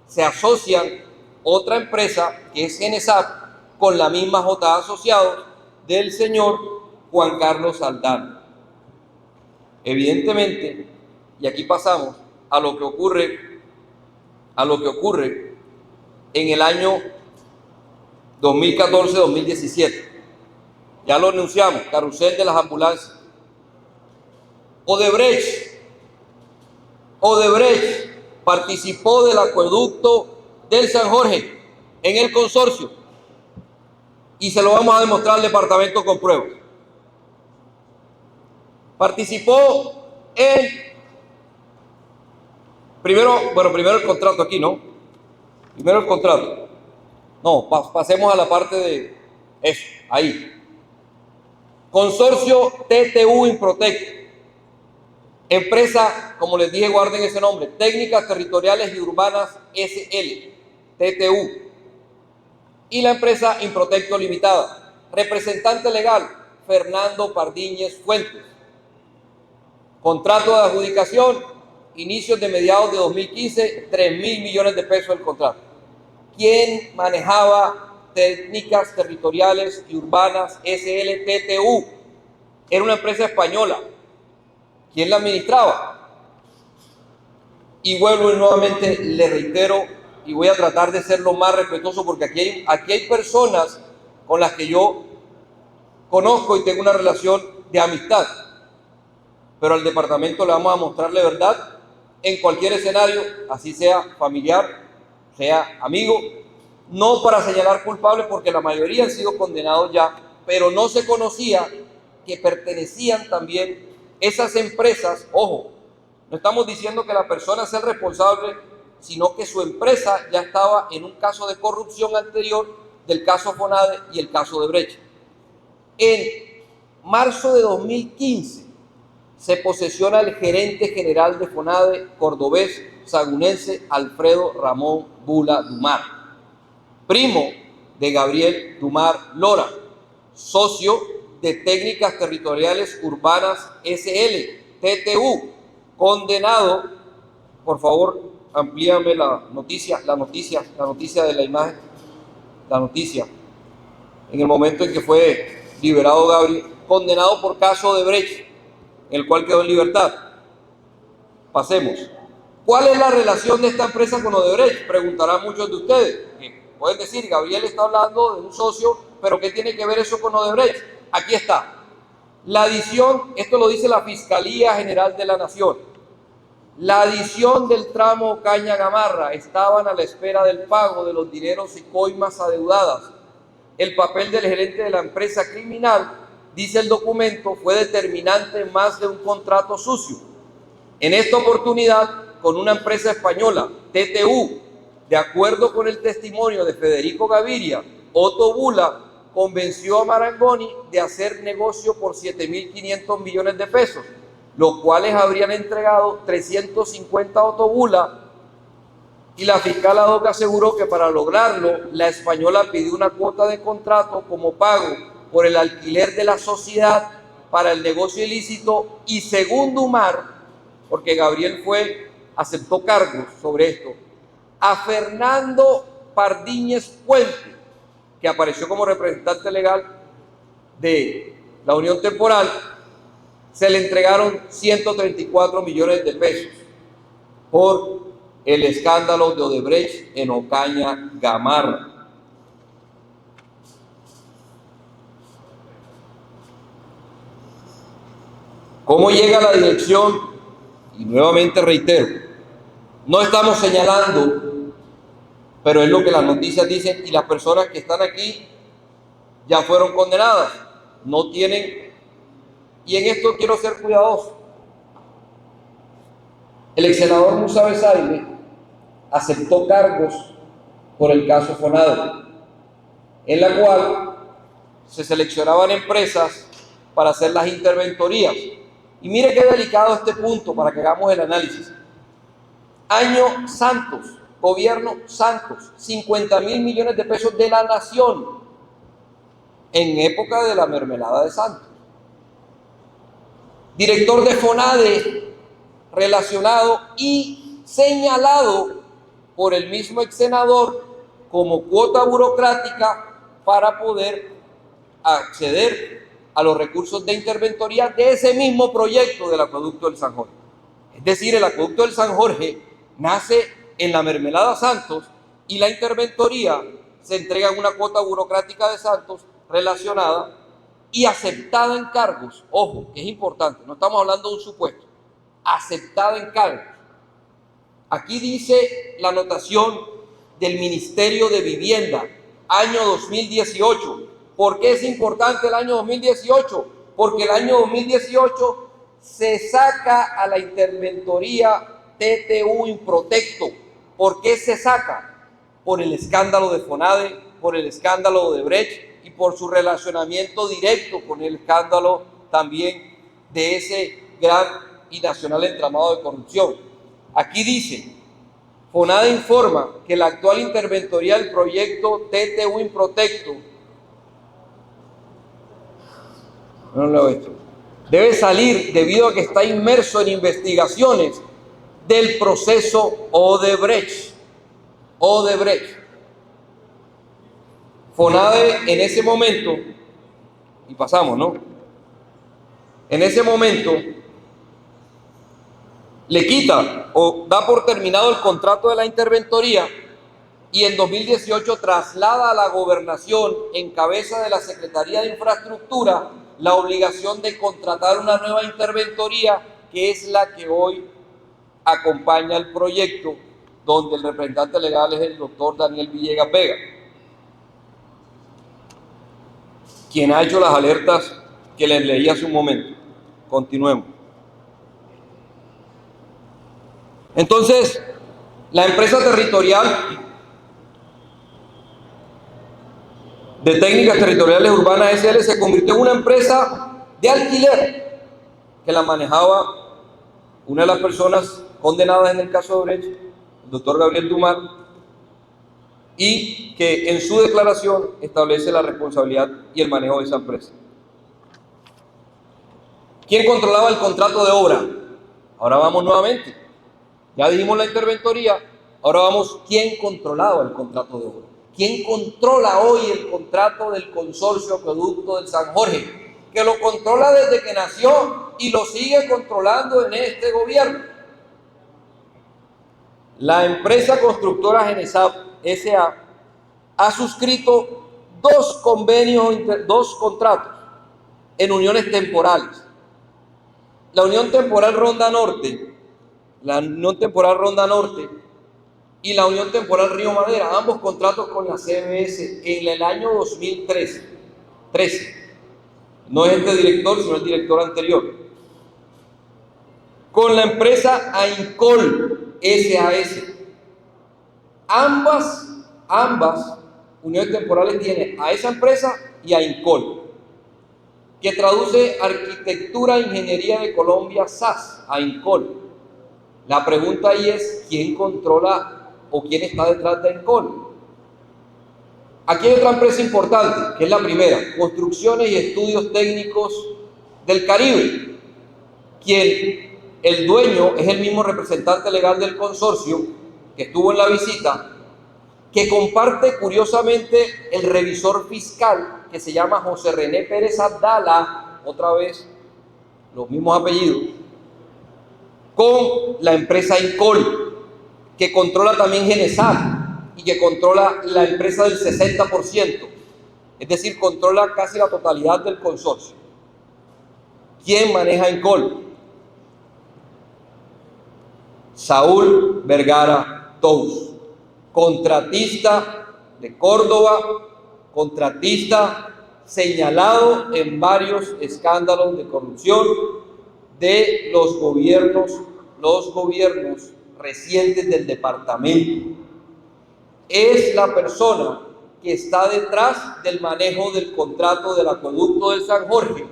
se asocian otra empresa que es GENESAP con la misma JA Asociados del señor Juan Carlos Aldana. Evidentemente, y aquí pasamos a lo que ocurre en el año 2014-2017. Ya lo anunciamos, carrusel de las ambulancias. Odebrecht participó del acueducto del San Jorge en el consorcio y se lo vamos a demostrar al departamento con pruebas. Participó en, primero el contrato aquí, ¿no? Primero el contrato. No, pasemos a la parte de eso, ahí. Consorcio TTU Improtec. Empresa, como les dije, guarden ese nombre, Técnicas Territoriales y Urbanas SL, TTU. Y la empresa Improtecto Limitada. Representante legal, Fernando Pardiñez Fuentes. Contrato de adjudicación, inicios de mediados de 2015, 3.000 millones de pesos el contrato. ¿Quién manejaba Técnicas Territoriales y Urbanas SL, TTU? Era una empresa española. ¿Quién la administraba? Y vuelvo y nuevamente le reitero, y voy a tratar de ser lo más respetuoso, porque aquí hay personas con las que yo conozco y tengo una relación de amistad, pero al departamento le vamos a mostrarle verdad en cualquier escenario, así sea familiar, sea amigo, no para señalar culpables, porque la mayoría han sido condenados ya, pero no se conocía que pertenecían también esas empresas. Ojo, no estamos diciendo que la persona sea el responsable, sino que su empresa ya estaba en un caso de corrupción anterior del caso Fonade y el caso de Brecht. En marzo de 2015 se posesiona el gerente general de Fonade, cordobés, sagunense, Alfredo Ramón Bula Dumar, primo de Gabriel Dumar Lora, socio de Técnicas Territoriales Urbanas SL, TTU, condenado. Por favor, amplíame la noticia de la imagen, la noticia, en el momento en que fue liberado Gabriel, condenado por caso de Brecht, en el cual quedó en libertad. Pasemos. ¿Cuál es la relación de esta empresa con Odebrecht? Preguntarán muchos de ustedes. Pueden decir, Gabriel está hablando de un socio, pero ¿qué tiene que ver eso con Odebrecht? Aquí está. La adición, esto lo dice la Fiscalía General de la Nación. La adición del tramo Ocaña-Gamarra, estaban a la espera del pago de los dineros y coimas adeudadas. El papel del gerente de la empresa criminal, dice el documento, fue determinante en más de un contrato sucio. En esta oportunidad, con una empresa española, TTU, de acuerdo con el testimonio de Federico Gaviria, Otto Bula convenció a Marangoni de hacer negocio por 7.500 millones de pesos, los cuales habrían entregado 350 a Otto Bula, y la fiscal ad hoc aseguró que para lograrlo, la española pidió una cuota de contrato como pago por el alquiler de la sociedad para el negocio ilícito, y según Dumar, porque Gabriel aceptó cargos sobre esto, a Fernando Pardiñez Fuentes, que apareció como representante legal de la Unión Temporal, se le entregaron 134 millones de pesos por el escándalo de Odebrecht en Ocaña Gamarra. ¿Cómo llega la dirección? Y nuevamente reitero, no estamos señalando, pero es lo que las noticias dicen, y las personas que están aquí ya fueron condenadas, no tienen, y en esto quiero ser cuidadoso. El ex senador Musa Besaile aceptó cargos por el caso FONADE, en la cual se seleccionaban empresas para hacer las interventorías. Y mire qué delicado este punto para que hagamos el análisis. Año Santos, gobierno Santos, 50.000 millones de pesos de la nación en época de la mermelada de Santos. Director de FONADE relacionado y señalado por el mismo ex senador como cuota burocrática para poder acceder a los recursos de interventoría de ese mismo proyecto del acueducto del San Jorge. Es decir, el acueducto del San Jorge nace en la mermelada Santos y la interventoría se entrega en una cuota burocrática de Santos relacionada y aceptada en cargos. Ojo, que es importante, no estamos hablando de un supuesto, aceptada en cargos. Aquí dice la anotación del Ministerio de Vivienda, año 2018. ¿Por qué es importante el año 2018? Porque el año 2018 se saca a la interventoría TTU Improtecto. ¿Por qué se saca? Por el escándalo de FONADE, por el escándalo de Brecht y por su relacionamiento directo con el escándalo también de ese gran y nacional entramado de corrupción. Aquí dice, FONADE informa que la actual interventoría del proyecto TTU Improtecto debe salir debido a que está inmerso en investigaciones del proceso Odebrecht. FONADE en ese momento, y pasamos, ¿no? En ese momento le quita o da por terminado el contrato de la interventoría y en 2018 traslada a la gobernación en cabeza de la Secretaría de Infraestructura la obligación de contratar una nueva interventoría que es la que hoy acompaña el proyecto, donde el representante legal es el doctor Daniel Villegas Vega, quien ha hecho las alertas que les leí hace un momento. Continuemos. Entonces, la empresa territorial de técnicas territoriales urbanas SL se convirtió en una empresa de alquiler que la manejaba una de las personas condenadas en el caso de Brecht, el doctor Gabriel Dumar, y que en su declaración establece la responsabilidad y el manejo de esa empresa. ¿Quién controlaba el contrato de obra? Ahora vamos nuevamente. Ya dijimos la interventoría, ahora vamos, ¿quién controlaba el contrato de obra? ¿Quién controla hoy el contrato del consorcio acueducto del San Jorge? Que lo controla desde que nació y lo sigue controlando en este gobierno. La empresa constructora Genesap S.A. ha suscrito dos contratos en uniones temporales. La Unión Temporal Ronda Norte y la Unión Temporal Río Madera, ambos contratos con la CBS en el año 2013. No es este director, sino el director anterior. Con la empresa AINCOL SAS. Ambas uniones temporales tienen a esa empresa y a AINCOL, que traduce Arquitectura e Ingeniería de Colombia SAS, AINCOL. La pregunta ahí es, ¿quién controla o quién está detrás de AINCOL? Aquí hay otra empresa importante, que es la primera, Construcciones y Estudios Técnicos del Caribe, quien el dueño es el mismo representante legal del consorcio que estuvo en la visita, que comparte curiosamente el revisor fiscal que se llama José René Pérez Abdala, otra vez los mismos apellidos, con la empresa AINCOL, que controla también Genesap y que controla la empresa del 60%, es decir, controla casi la totalidad del consorcio. ¿Quién maneja Incol? Saúl Vergara Tous, contratista de Córdoba, contratista señalado en varios escándalos de corrupción de los gobiernos recientes del departamento. Es la persona que está detrás del manejo del contrato del acueducto del San Jorge,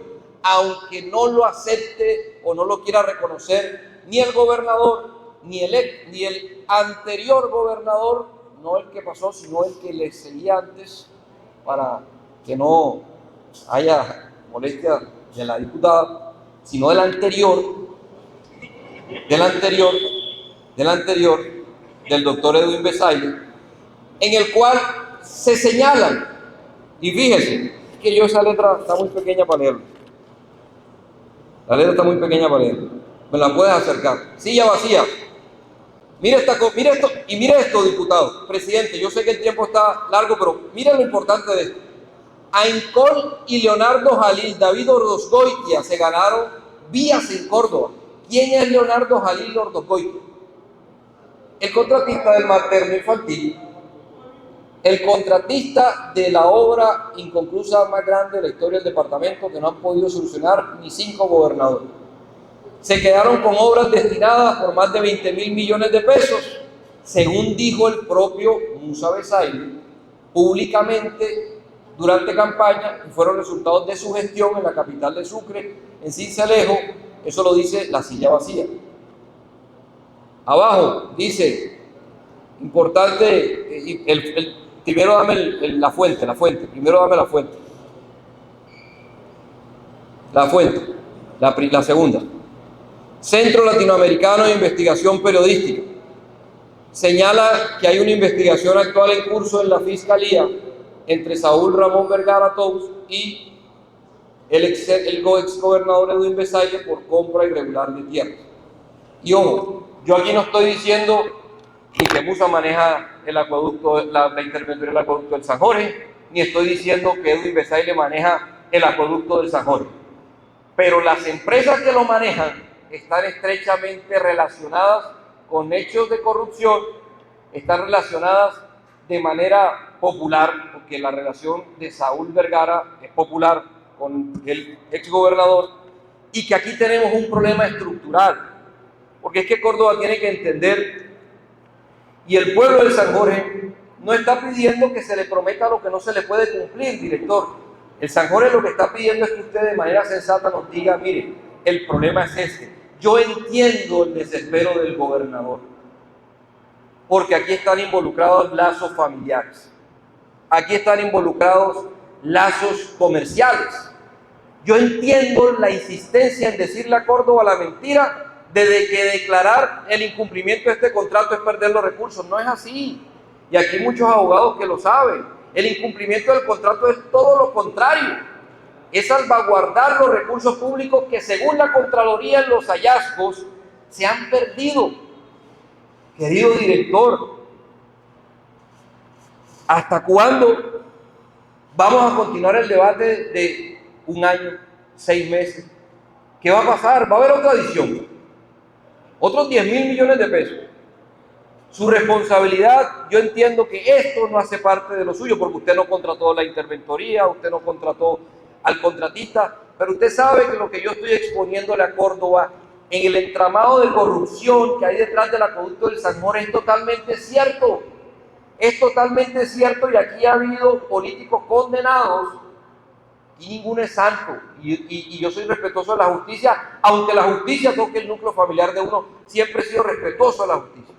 aunque no lo acepte o no lo quiera reconocer ni el gobernador, ni el anterior gobernador, no el que pasó, sino el que le seguía antes, para que no haya molestia de la diputada, sino del anterior, del doctor Edwin Besaile, en el cual se señalan, y fíjese, que esa letra está muy pequeña para leerlo. La letra está muy pequeña para leerlo. ¿Me la puedes acercar? Silla vacía. Mire esto, y mire esto, diputado, presidente, yo sé que el tiempo está largo, pero mire lo importante de esto. Aincol y Leonardo Jalil, David Ordosgoitia se ganaron vías en Córdoba. ¿Quién es Leonardo Jalil Ordosgoitia? El contratista del materno infantil, el contratista de la obra inconclusa más grande de la historia del departamento que no han podido solucionar ni 5 gobernadores. Se quedaron con obras destinadas por más de 20.000 millones de pesos, según dijo el propio Musa Besaile públicamente durante campaña, y fueron resultados de su gestión en la capital de Sucre, en Sincelejo. Eso lo dice La Silla Vacía. Abajo dice, importante, primero dame la fuente, primero dame la fuente. La segunda. Centro Latinoamericano de Investigación Periodística. Señala que hay una investigación actual en curso en la Fiscalía entre Saúl Ramón Vergara Tous y el ex gobernador Edwin Besaile por compra irregular de tierras. Y ojo, yo aquí no estoy diciendo ni que Musa maneja el acueducto, la interventoría del acueducto del San Jorge, ni estoy diciendo que Edwin Besaile maneja el acueducto del San Jorge. Pero las empresas que lo manejan están estrechamente relacionadas con hechos de corrupción, están relacionadas de manera popular, porque la relación de Saúl Vergara es popular con el exgobernador, y que aquí tenemos un problema estructural, porque es que Córdoba tiene que entender, y el pueblo de San Jorge no está pidiendo que se le prometa lo que no se le puede cumplir, director. El San Jorge lo que está pidiendo es que usted de manera sensata nos diga, mire, el problema es este. Yo entiendo el desespero del gobernador, porque aquí están involucrados lazos familiares, aquí están involucrados lazos comerciales. Yo entiendo la insistencia en decirle a Córdoba la mentira de que declarar el incumplimiento de este contrato es perder los recursos. No es así, y aquí hay muchos abogados que lo saben. El incumplimiento del contrato es todo lo contrario. Es salvaguardar los recursos públicos que, según la Contraloría, en los hallazgos se han perdido. Querido director, ¿hasta cuándo vamos a continuar el debate de un año, 6 meses? ¿Qué va a pasar? Va a haber otra adición, otros 10.000 millones de pesos. Su responsabilidad, yo entiendo que esto no hace parte de lo suyo, porque usted no contrató la interventoría, usted no contrató al contratista, pero usted sabe que lo que yo estoy exponiéndole a Córdoba en el entramado de corrupción que hay detrás del acueducto del San Jorge es totalmente cierto. Es totalmente cierto, y aquí ha habido políticos condenados y ninguno es santo. Y yo soy respetuoso de la justicia, aunque la justicia toque el núcleo familiar de uno, siempre he sido respetuoso de la justicia.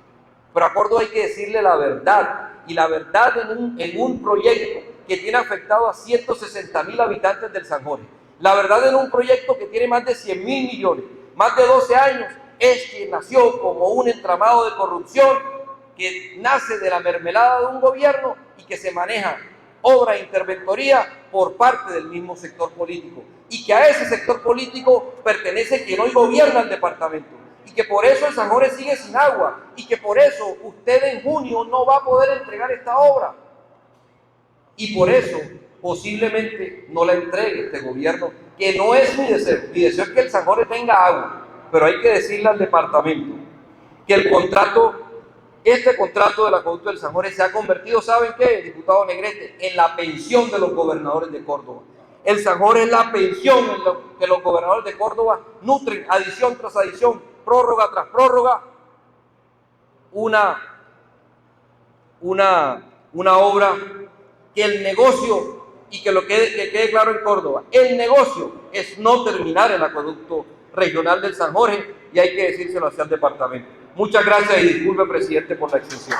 Pero a Córdoba hay que decirle la verdad, y la verdad en un proyecto que tiene afectado a 160.000 habitantes del San Jorge. La verdad en un proyecto que tiene más de 100.000 millones, más de 12 años, es que nació como un entramado de corrupción que nace de la mermelada de un gobierno y que se maneja obra e interventoría por parte del mismo sector político, y que a ese sector político pertenece quien hoy gobierna el departamento, y que por eso el San Jorge sigue sin agua, y que por eso usted en junio no va a poder entregar esta obra. Y por eso posiblemente no la entregue este gobierno que no es mi deseo es que el San Jorge tenga agua, pero hay que decirle al departamento que este contrato del acueducto del San Jorge se ha convertido, ¿saben qué, diputado Negrete? En la pensión de los gobernadores de Córdoba. El San Jorge es la pensión en lo que los gobernadores de Córdoba nutren, adición tras adición, prórroga tras prórroga, una obra que el negocio, y que quede claro en Córdoba, el negocio es no terminar el acueducto regional del San Jorge, y hay que decírselo hacia el departamento. Muchas gracias y disculpe, presidente, por la extensión.